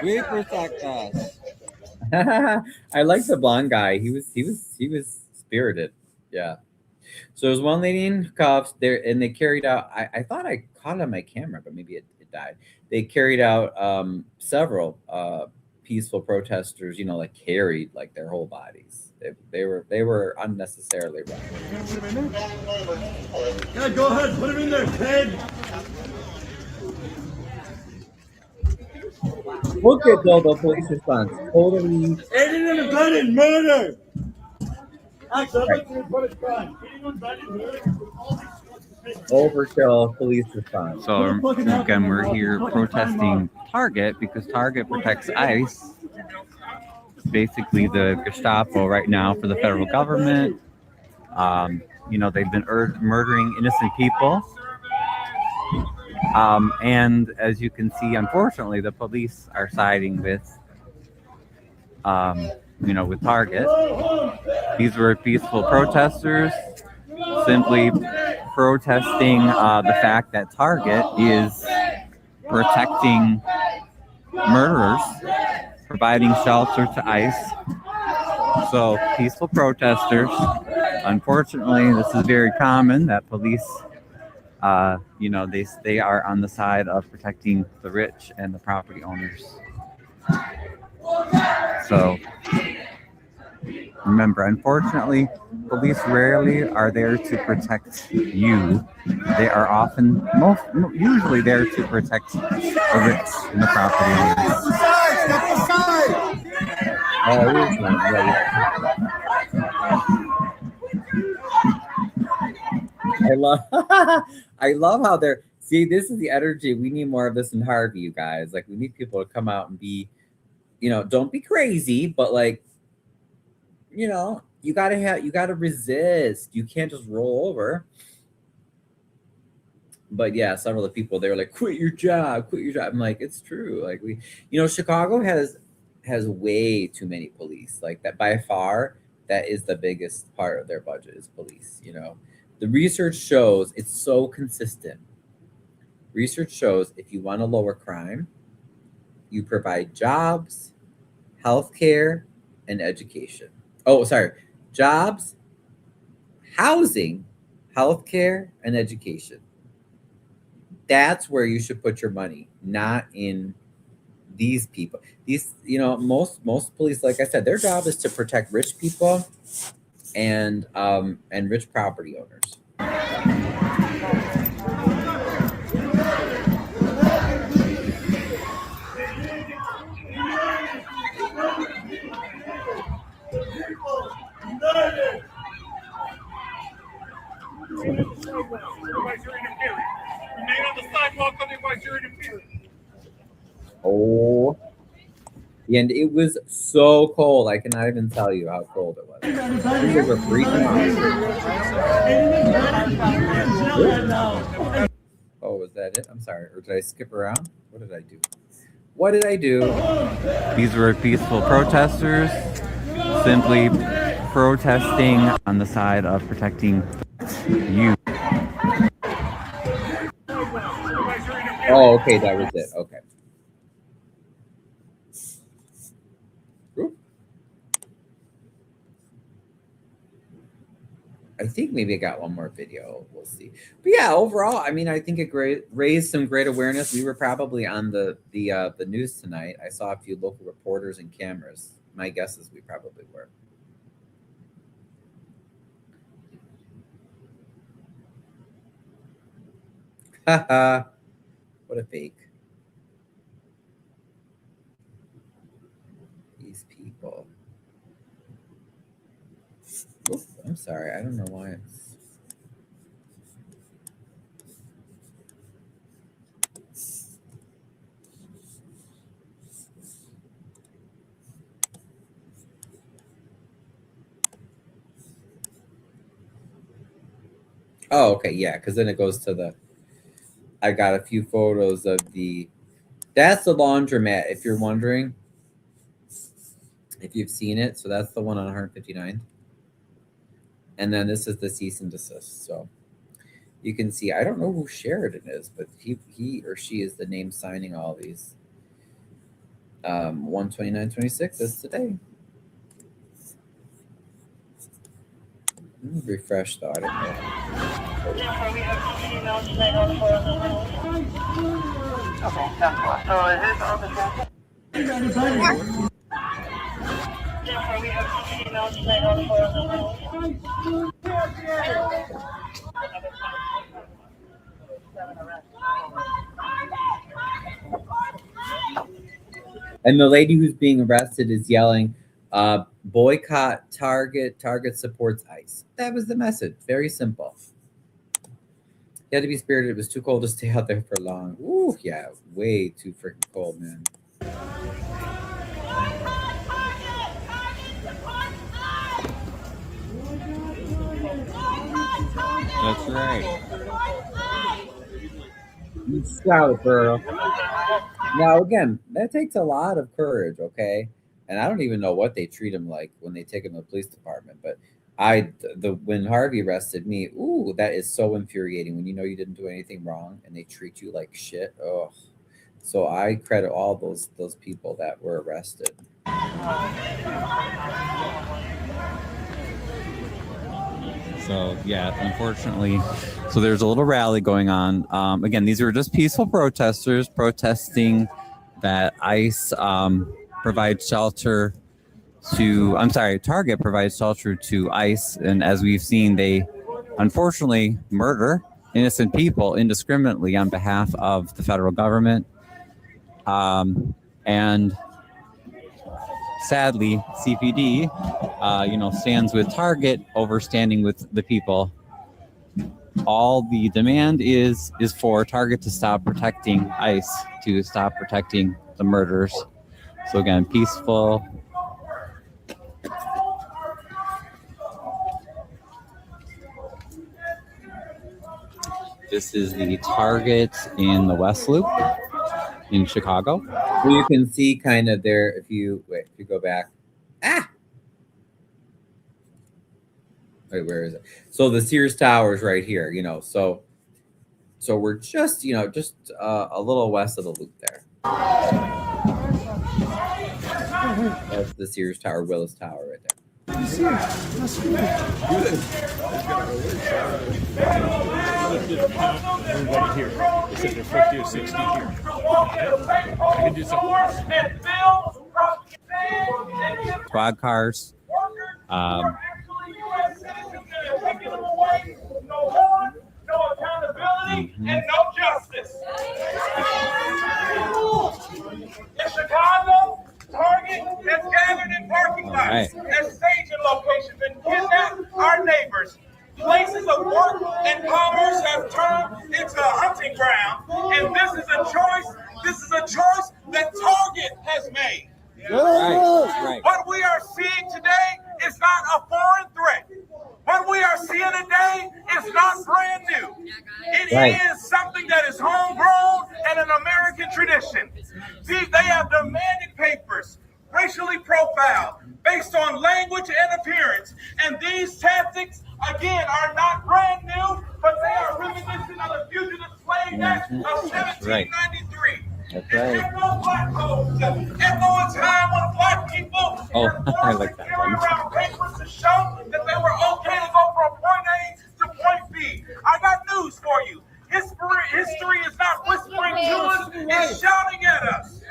S1: We protect us. I like the blonde guy. He was spirited. Yeah. So there's one lady in cuffs there, and they carried out. I thought I caught it on my camera, but maybe it died. They carried out several peaceful protesters. Like carried like their whole bodies. They were unnecessarily wrong.
S3: Yeah, go ahead, put him in there, kid.
S1: Look at the police response. Totally.
S3: Aiding and abetting murder. Actually,
S1: Right.
S3: I'd like to report a crime. Aiding and abetting murder.
S1: Overkill police response. So again, we're here protesting Target because Target protects ICE. It's basically the Gestapo right now for the federal government. They've been murdering innocent people. And as you can see, unfortunately, the police are siding with Target. These were peaceful protesters simply protesting the fact that Target is protecting murderers, providing shelter to ICE. So peaceful protesters. Unfortunately, this is very common that police, they are on the side of protecting the rich and the property owners. So remember, unfortunately, police rarely are there to protect you. They are usually there to protect the rich and the property owners. I love how they're. See, this is the energy. We need more of this in Harvey, you guys. Like, we need people to come out and be, don't be crazy, but like, you gotta resist. You can't just roll over. But yeah, several of the people, they were like, quit your job. I'm like, it's true. Like, Chicago has way too many police. Like, that by far, that is the biggest part of their budget is police. The research shows it's so consistent. Research shows if you want to lower crime, you provide jobs, healthcare, and education. Oh, sorry. Jobs, housing, healthcare, and education. That's where you should put your money, not in these people. These, most police, like I said, their job is to protect rich people and rich property owners. Oh, and it was so cold. I cannot even tell you how cold it was. People were freaking out. Oh, was that it? I'm sorry. Or did I skip around? What did I do? These were peaceful protesters simply protesting on the side of protecting you. Oh, okay, that was it. Okay. I think maybe I got one more video. We'll see. But yeah, overall, I think it raised some great awareness. We were probably on the news tonight. I saw a few local reporters and cameras. My guess is we probably were. Haha. What a fake. These people. Oops, I'm sorry. I don't know why it's. Oh, okay. Yeah. Because then it goes to the. I got a few photos of the. That's the laundromat, if you're wondering. If you've seen it. So that's the one on 159. And then this is the cease and desist. So you can see, I don't know who Sheridan is, but he or she is the name signing all these. 129.26 is today. Let me refresh the audio.
S6: Okay, that's what. So is this all the time? We have females tonight on for the
S1: And the lady who's being arrested is yelling, boycott Target. Target supports ICE. That was the message. Very simple. You had to be spirited. It was too cold to stay out there for long. Ooh, yeah, way too freaking cold, man.
S2: That's right.
S1: You shout, girl. Now, again, that takes a lot of courage, okay? And I don't even know what they treat him like when they take him to the police department. But when Harvey arrested me, ooh, that is so infuriating when you know you didn't do anything wrong and they treat you like shit. Oh, so I credit all those people that were arrested.
S2: So yeah, unfortunately, so there's a little rally going on. Again, these were just peaceful protesters protesting that ICE provides shelter to. Target provides shelter to ICE, and as we've seen, they unfortunately murder innocent people indiscriminately on behalf of the federal government. And sadly, CPD, stands with Target over standing with the people. All the demand is for Target to stop protecting ICE, to stop protecting the murders. So again, peaceful. This is the Target in the West Loop in Chicago.
S1: So you can see kind of there if you go back. Wait, where is it? So the Sears Tower is right here, so we're just a little west of the loop there. That's the Sears Tower, Willis Tower right there.
S3: Everybody here. They said they're 50 or 60 here. I can do something.
S2: Squad cars.
S4: And no justice. In Chicago, Target has gathered in parking lots and staging locations and kidnapped our neighbors. Places of work and commerce have turned into a hunting ground, and this is a choice that Target has made.
S2: Right.
S4: What we are seeing today is not a foreign threat. What we are seeing today is not brand new. It is something that is homegrown and an American tradition. See, they have demanded papers, racially profiled, based on language and appearance. And these tactics, again, are not brand new, but they are reminiscent of the Fugitive Slave Act of 1793.
S2: That's right.
S4: Echo black codes. Echo a time when black people were forced to carry around papers to show that they were okay to go from point A to point B. I got news for you. History is not whispering to us, it's shouting at us.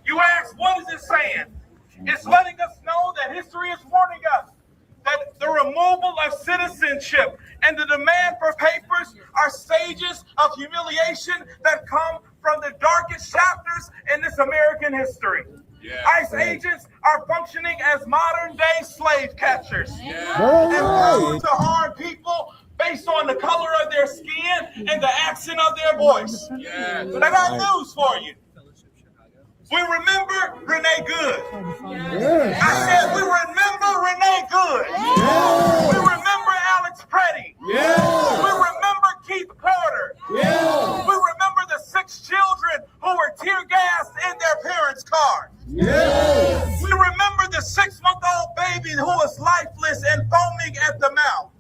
S4: You ask, what is it saying? It's letting us know that history is warning us that the removal of citizenship and the demand for papers are stages of humiliation that come from the darkest chapters in this American history. ICE agents are functioning as modern-day slave catchers, empowered to harm people based on the color of their skin and the accent of their voice. But I got news for you. We remember Renee Good. I said we remember Renee Good. We remember Alex Preddy. We remember Keith Porter. We remember the 6 children who were tear gassed in their parents' cars. We remember the 6-month-old baby who was lifeless and foaming at the mouth.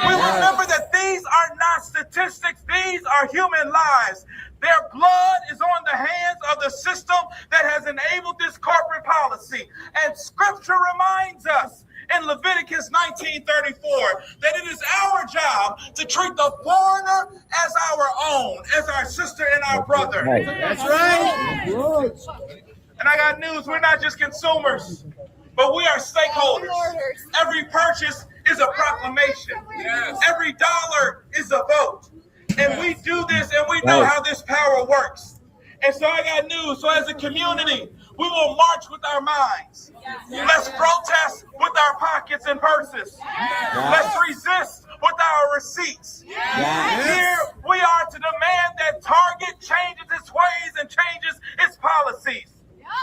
S4: We remember that these are not statistics, these are human lives. Their blood is on the hands of the system that has enabled this corporate policy. And scripture reminds us in Leviticus 19:34 that it is our job to treat the foreigner as our own, as our sister and our brother. That's right. And I got news, we're not just consumers, but we are stakeholders. Every purchase is a proclamation. Every dollar is a vote. And we do this and we know how this power works.
S7: And so I got news. So as a community, we will march with our minds. Let's protest with our pockets and purses. Let's resist with our receipts. Here we are to demand that Target changes its ways and changes its policies.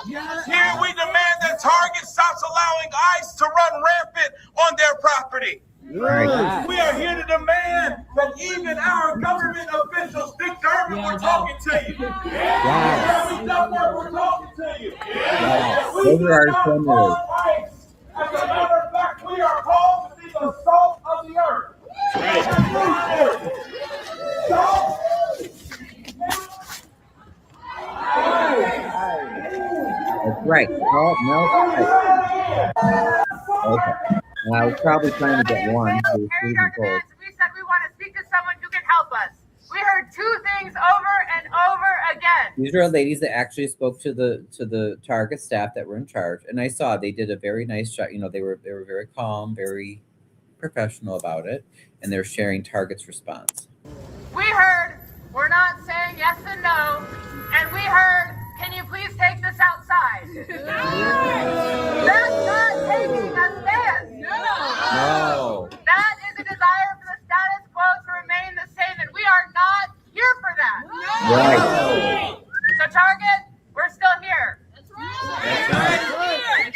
S7: Here we demand that Target stops allowing ICE to run rampant on their property.
S1: Right.
S7: We are here to demand that even our government officials, Dick Durbin, we're talking to you. Harvey Duckworth, we're talking to you.
S1: Those are our senators.
S7: As a matter of fact, we are called to be the salt of the earth.
S1: That's right. Oh, no. Okay. And I was probably trying to get one. So
S8: We said we want to speak to someone who can help us. We heard two things over and over again.
S1: These are ladies that actually spoke to the Target staff that were in charge, and I saw they did a very nice job. You know, they were very calm, very professional about it, and they're sharing Target's response.
S8: We heard, we're not saying yes and no, and we heard, can you please take this outside? That's not taking a stand.
S1: No.
S8: That is a desire for the status quo to remain the same, and we are not here for that.
S1: Right.
S8: So Target, we're still here.
S1: That's right.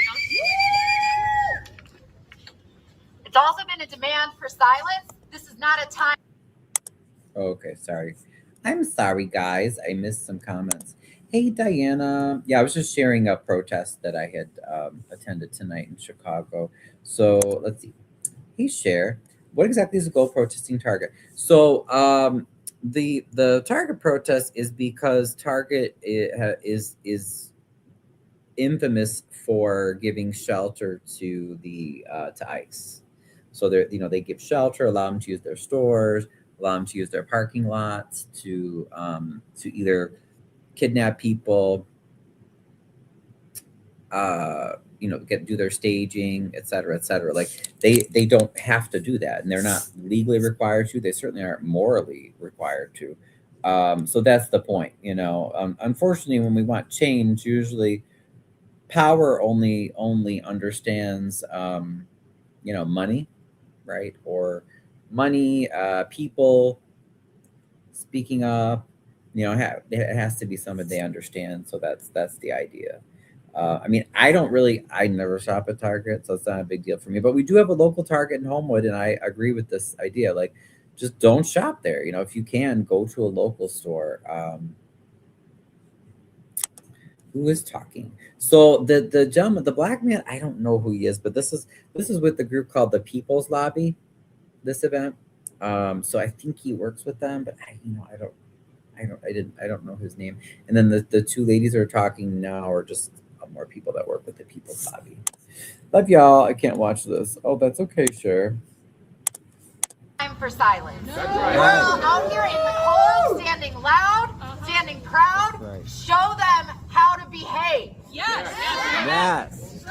S8: It's also been a demand for silence. This is not a time.
S1: Okay, sorry. I'm sorry, guys. I missed some comments. Hey, Diana. Yeah, I was just sharing a protest that I had attended tonight in Chicago. So let's see. Hey, Cher. What exactly is a goal protesting Target? So the Target protest is because Target is infamous for giving shelter to the to ICE. So they give shelter, allow them to use their stores, allow them to use their parking lots to either kidnap people, do their staging, et cetera, et cetera. Like they don't have to do that, and they're not legally required to. They certainly aren't morally required to. So that's the point, Unfortunately, when we want change, usually power only understands, money, right? Or money, people speaking up. It has to be someone they understand. So that's the idea. I never shop at Target, so it's not a big deal for me. But we do have a local Target in Homewood, and I agree with this idea. Like, just don't shop there. If you can, go to a local store. Who is talking? So the gentleman, the black man, I don't know who he is, but this is with the group called the People's Lobby. This event. So I think he works with them, but I don't know his name. And then the two ladies that are talking now are just more people that work with the People's Lobby. Love y'all. I can't watch this. Oh, that's okay, sure.
S8: Time for silence.
S1: No.
S8: We're all out here in the cold, standing loud, standing proud.
S1: Right.
S8: Show them how to behave.
S5: Yes.
S1: Yes.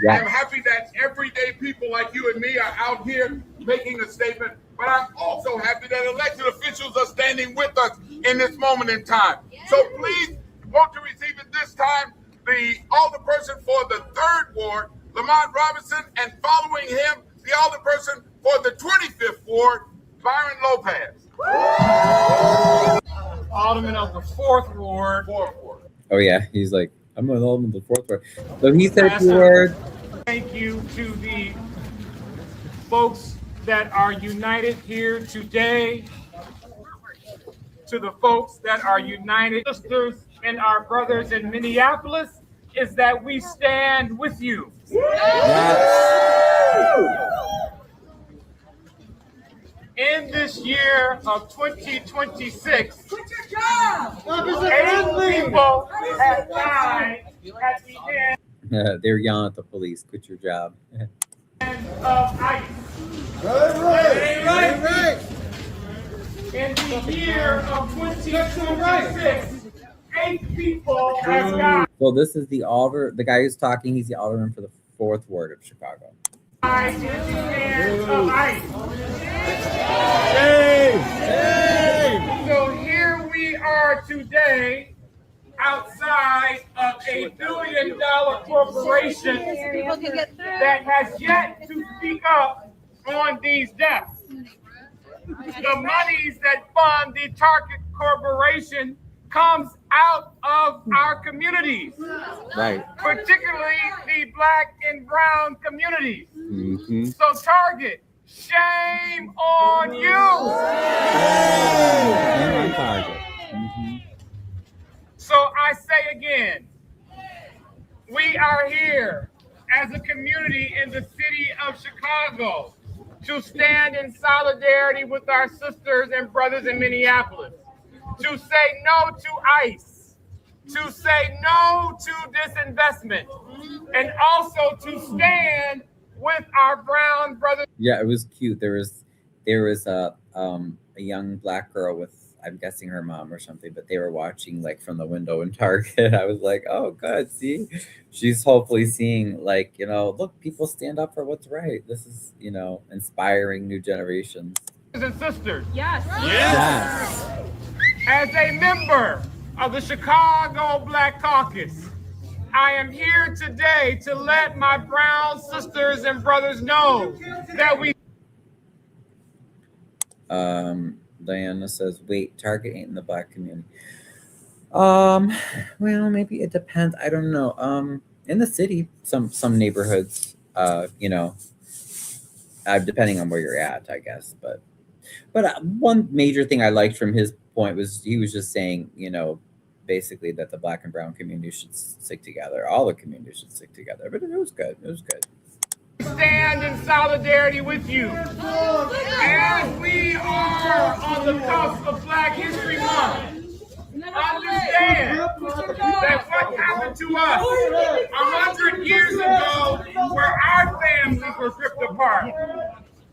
S4: I'm happy that everyday people like you and me are out here making a statement, but I'm also happy that elected officials are standing with us in this moment in time. So please vote to receive it this time, the alderperson for the 3rd Ward, Lamont Robinson, and following him, the alderperson for the 25th Ward, Byron Lopez.
S7: Alderman of the 4th Ward.
S1: Oh yeah, he's like, I'm an alderman of the 4th Ward. So he said 2 words.
S7: Thank you to the folks that are united here today, to the folks that are united, sisters and our brothers in Minneapolis, is that we stand with you. In this year of 2026, 8 people have died at the end.
S1: They're yelling at the police. Quit your job.
S7: Of ICE. Right. In the year of 2026, 8 people have died.
S1: So this is the guy who's talking. He's the alderman for the 4th Ward of Chicago.
S7: In the hands of ICE. So here we are today outside of a $1 billion corporation that has yet to speak up on these deaths. The monies that fund the Target Corporation comes out of our communities,
S1: Right.
S7: particularly the Black and brown communities.
S1: Mm-hmm.
S7: So Target, shame on you.
S1: And on Target. Mm-hmm.
S7: So I say again, we are here as a community in the city of Chicago to stand in solidarity with our sisters and brothers in Minneapolis, to say no to ICE, to say no to disinvestment, and also to stand with our brown brothers.
S1: Yeah, it was cute. There was a young Black girl with, I'm guessing her mom or something, but they were watching like from the window in Target. I was like, oh, good. See, she's hopefully seeing like, look, people stand up for what's right. This is, inspiring new generations.
S7: And sisters,
S5: Yes.
S1: Yes.
S7: as a member of the Chicago Black Caucus, I am here today to let my brown sisters and brothers know that we.
S1: Diana says, wait, Target ain't in the Black community. Well, maybe it depends. I don't know. In the city, some neighborhoods, depending on where you're at, I guess. But one major thing I liked from his point was he was just saying, basically that the Black and brown community should stick together. All the communities should stick together. But it was good. It was good.
S7: Stand in solidarity with you. As we are on the cusp of Black History Month, understand that what happened to us 100 years ago, where our families were ripped apart,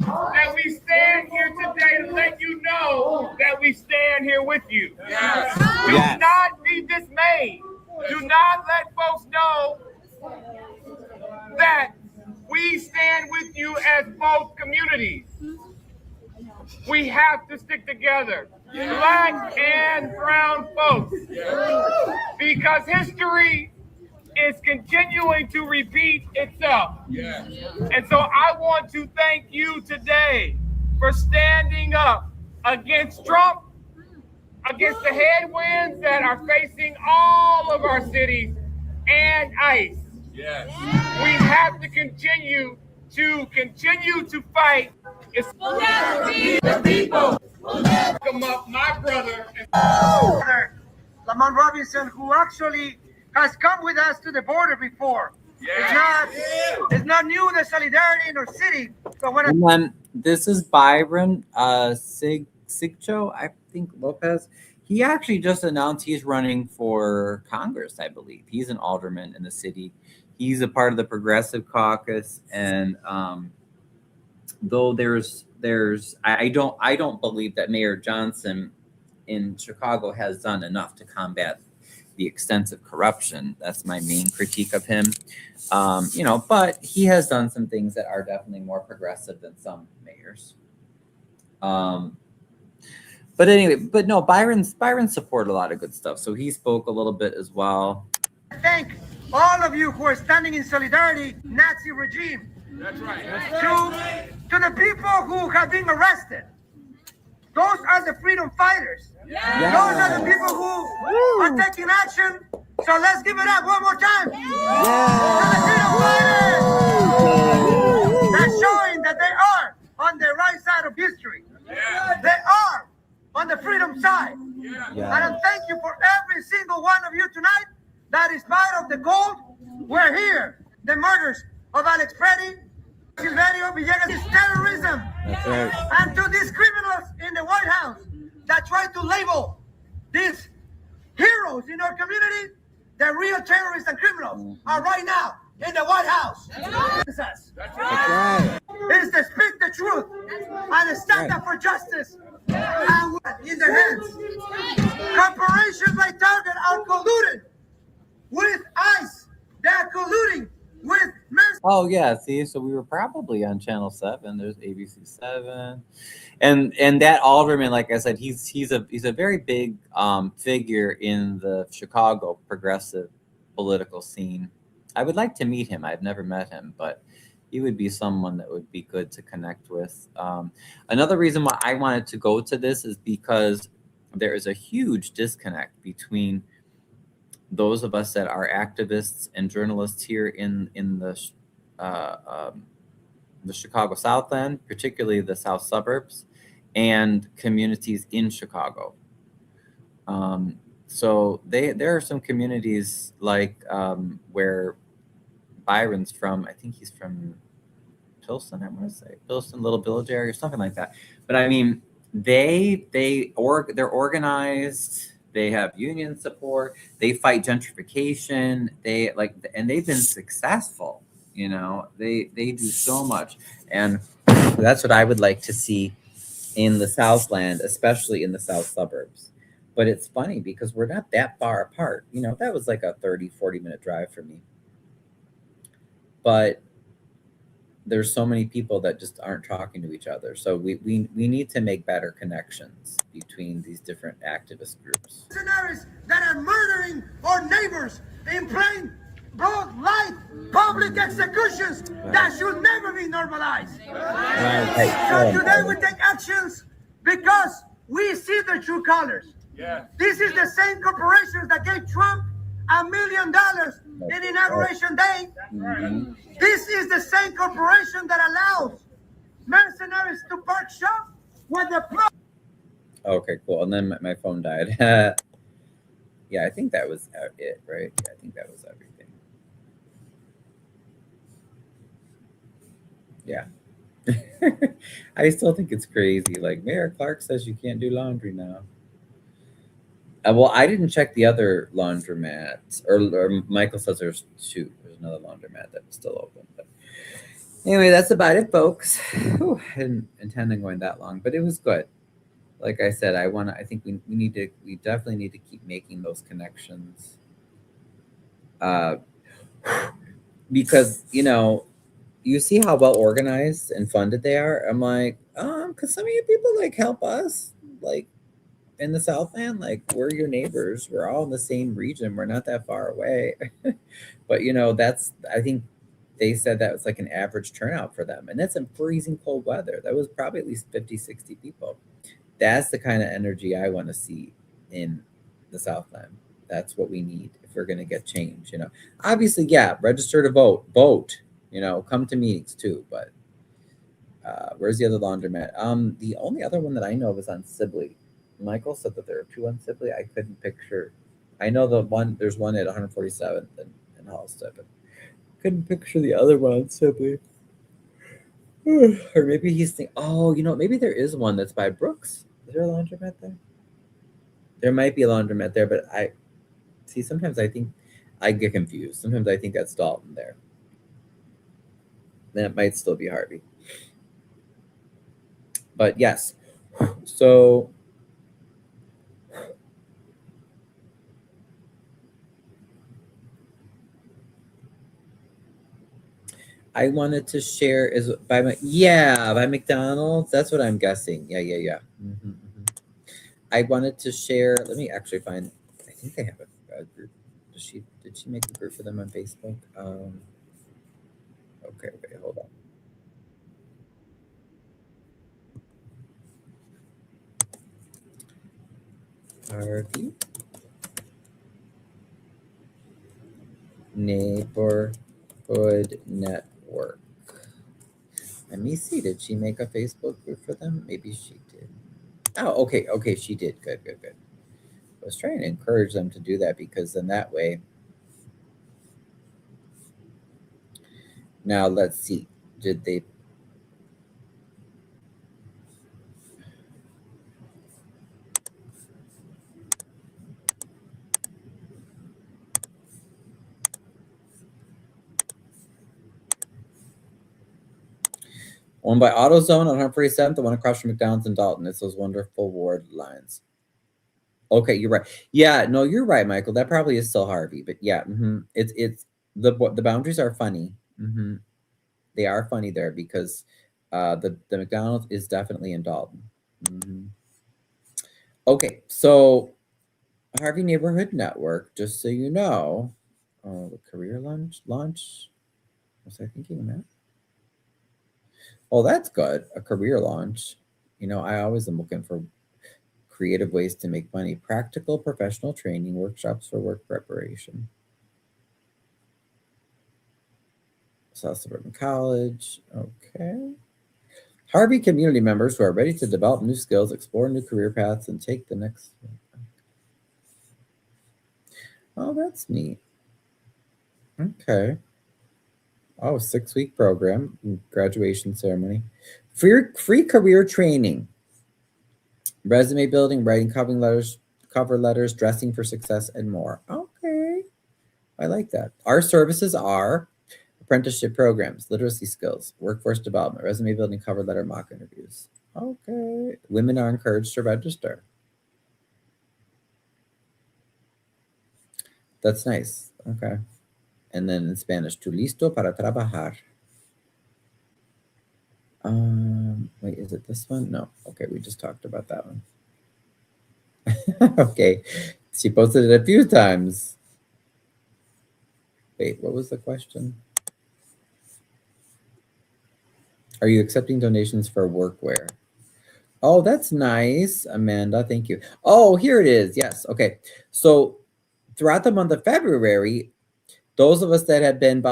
S7: that we stand here today to let you know that we stand here with you.
S1: Yes.
S7: Do not be dismayed. Do not let folks know that we stand with you as both communities. We have to stick together, Black and brown folks, because history is continuing to repeat itself. And so I want to thank you today for standing up against Trump, against the headwinds that are facing all of our cities and ICE.
S4: Yes.
S7: We have to continue to fight. It's the people. Come up, my brother.
S6: Lamont Robinson, who actually has come with us to the border before. It's not new, the solidarity in our city. So when
S1: And then this is Byron Sigcho, I think Lopez. He actually just announced he's running for Congress, I believe. He's an alderman in the city. He's a part of the Progressive Caucus, and though I don't believe that Mayor Johnson in Chicago has done enough to combat the extensive corruption. That's my main critique of him. But he has done some things that are definitely more progressive than some mayors. But anyway, no, Byron supported a lot of good stuff, so he spoke a little bit as well.
S6: thank all of you who are standing in solidarity, Nazi regime.
S7: That's right.
S6: To the people who have been arrested. Those are the freedom fighters.
S1: Yeah.
S6: Those are the people who are taking action. So let's give it up one more time. To the freedom fighters. They're showing that they are on the right side of history. They are on the freedom side. And I thank you for every single one of you tonight that in spite of the cold, we're here. The murders of Alex Preddy, Silverio Villegas is terrorism.
S1: That's right.
S6: And to these criminals in the White House that try to label these heroes in our community, the real terrorists and criminals are right now in the White House.
S1: That's right.
S6: It is to speak the truth and to stand up for justice. And in their hands. Corporations like Target are colluding with ICE. They are colluding with Merci.
S1: Oh, Oh yeah, see, so we were probably on Channel 7. There's ABC 7, and that alderman, like I said, he's a very big figure in the Chicago progressive political scene. I would like to meet him. I've never met him, but he would be someone that would be good to connect with. Another reason why I wanted to go to this is because there is a huge disconnect between those of us that are activists and journalists here in the Chicago Southland, particularly the South suburbs, and communities in Chicago. So there are some communities like where Byron's from. I think he's from Pilsen. I want to say Pilsen, Little Village area, or something like that. But I mean, they're organized. They have union support. They fight gentrification. And they've been successful. You know, they do so much, and that's what I would like to see in the Southland, especially in the South suburbs. But it's funny because we're not that far apart. You know, that was like a 30-40 minute drive for me. But there's so many people that just aren't talking to each other. So we need to make better connections between these different activist groups.
S6: Mercenaries that are murdering our neighbors in plain broad light public executions that should never be normalized. So today we take actions because we see the true colors.
S7: Yeah.
S6: This is the same corporations that gave Trump $1 million in Inauguration Day.
S1: Mhm.
S6: This is the same corporation that allows mercenaries to park shop with the plug.
S1: Okay, cool. And then my phone died. Yeah, I think that was it, right? Yeah, I think that was everything. Yeah. I still think it's crazy. Like, Mayor Clark says you can't do laundry now. Well, I didn't check the other laundromats, or Michael says there's two. There's another laundromat that was still open. But anyway, that's about it, folks. Whew, I didn't intend on going that long, but it was good. Like I said, I think we definitely need to keep making those connections. Because, you know, you see how well organized and funded they are. I'm like, could some of you people like help us? Like, in the Southland, like, we're your neighbors. We're all in the same region. We're not that far away. But, you know, I think they said that was like an average turnout for them. And that's in freezing cold weather. That was probably at least 50, 60 people. That's the kind of energy I want to see in the Southland. That's what we need if we're going to get change, you know. Obviously, yeah, register to vote, you know, come to meetings too. But where's the other laundromat? The only other one that I know of is on Sibley. Michael said that there are two on Sibley. I couldn't picture. I know there's one at 147th in Halstead, but couldn't picture the other one on Sibley. Or maybe he's thinking, oh, you know, maybe there is one that's by Brooks. Is there a laundromat there? There might be a laundromat there, but sometimes I think I get confused. Sometimes I think that's Dalton there. Then it might still be Harvey. But yes, so I wanted to share by McDonald's. That's what I'm guessing. Yeah. Mm-hmm. I wanted to share. Let me actually find. I think they have a group. Did she make a group for them on Facebook? Okay, hold on. Harvey Neighborhood Network. Let me see. Did she make a Facebook group for them? Maybe she did. Oh, okay, she did. Good. I was trying to encourage them to do that because then that way. Now let's see. Did they? One by AutoZone on 147th, the one across from McDonald's in Dalton. It's those wonderful ward lines. Okay, you're right. Yeah, no, you're right, Michael. That probably is still Harvey, but yeah, it's the boundaries are funny. They are funny there because the McDonald's is definitely in Dalton. Okay, so Harvey Neighborhood Network, just so you know, the career launch. Was I thinking of that? Oh, that's good. A career launch. You know, I always am looking for creative ways to make money. Practical professional training, workshops for work preparation. South Suburban College. Okay. Harvey community members who are ready to develop new skills, explore new career paths, and take the next. Oh, that's neat. Okay. Oh, 6-week program, graduation ceremony. Free career training. Resume building, writing cover letters, dressing for success, and more. Okay. I like that. Our services are apprenticeship programs, literacy skills, workforce development, resume building, cover letter, mock interviews. Okay. Women are encouraged to register. That's nice. Okay. And then in Spanish, tu listo para trabajar. Wait, is it this one? No. Okay, we just talked about that one. Okay. She posted it a few times. Wait, what was the question? Are you accepting donations for workwear? Oh, that's nice, Amanda. Thank you. Oh, here it is. Yes. Okay. So throughout the month of February, those of us that have been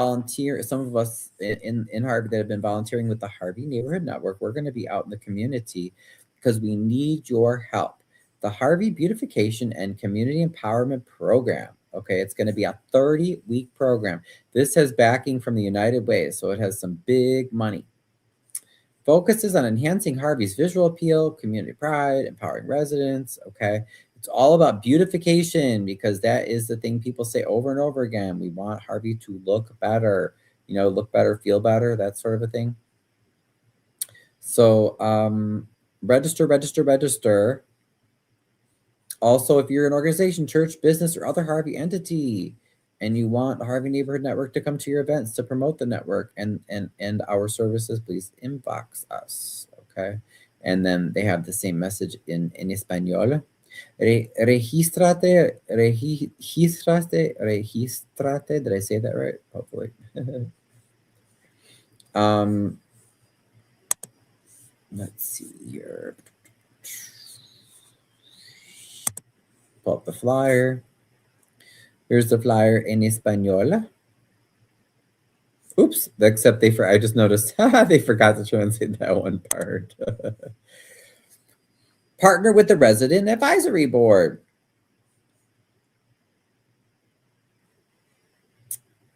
S1: some of us in Harvey that have been volunteering with the Harvey Neighborhood Network, we're going to be out in the community because we need your help. The Harvey Beautification and Community Empowerment Program. Okay, it's going to be a 30-week program. This has backing from the United Way, so it has some big money. Focuses on enhancing Harvey's visual appeal, community pride, empowering residents. Okay. It's all about beautification because that is the thing people say over and over again. We want Harvey to look better, look better, feel better, that sort of a thing. So register. Also, if you're an organization, church, business, or other Harvey entity, and you want the Harvey Neighborhood Network to come to your events to promote the network and our services, please inbox us, okay? And then they have the same message in Español. Registrate. Did I say that right? Hopefully. Let's see here. Pull up the flyer. Here's the flyer in Español. Oops, except I just noticed they forgot to translate that one part. Partner with the Resident Advisory Board.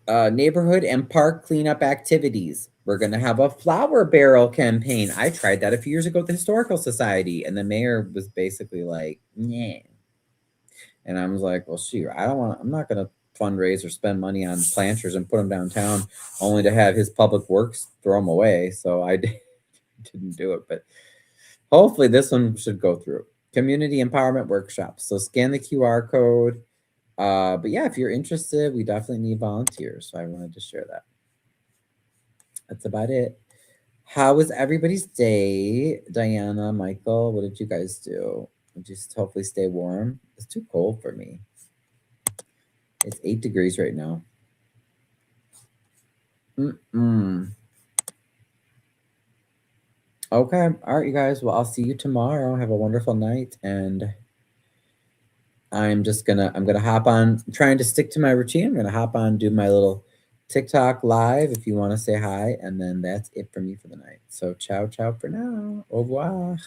S1: Neighborhood and park cleanup activities. We're going to have a flower barrel campaign. I tried that a few years ago at the Historical Society, and the mayor was basically like, yeah. And I was like, well, shoot, I'm not going to fundraise or spend money on planters and put them downtown only to have his public works throw them away. So I didn't do it, but hopefully this one should go through. Community empowerment workshops. So scan the QR code. But yeah, if you're interested, we definitely need volunteers. So I wanted to share that. That's about it. How was everybody's day? Diana, Michael, what did you guys do? Just hopefully stay warm. It's too cold for me. It's 8 degrees right now. Okay. All right, you guys. Well, I'll see you tomorrow. Have a wonderful night. And I'm gonna hop on, trying to stick to my routine. I'm gonna hop on, do my little TikTok live if you want to say hi. And then that's it for me for the night. So ciao for now. Au revoir.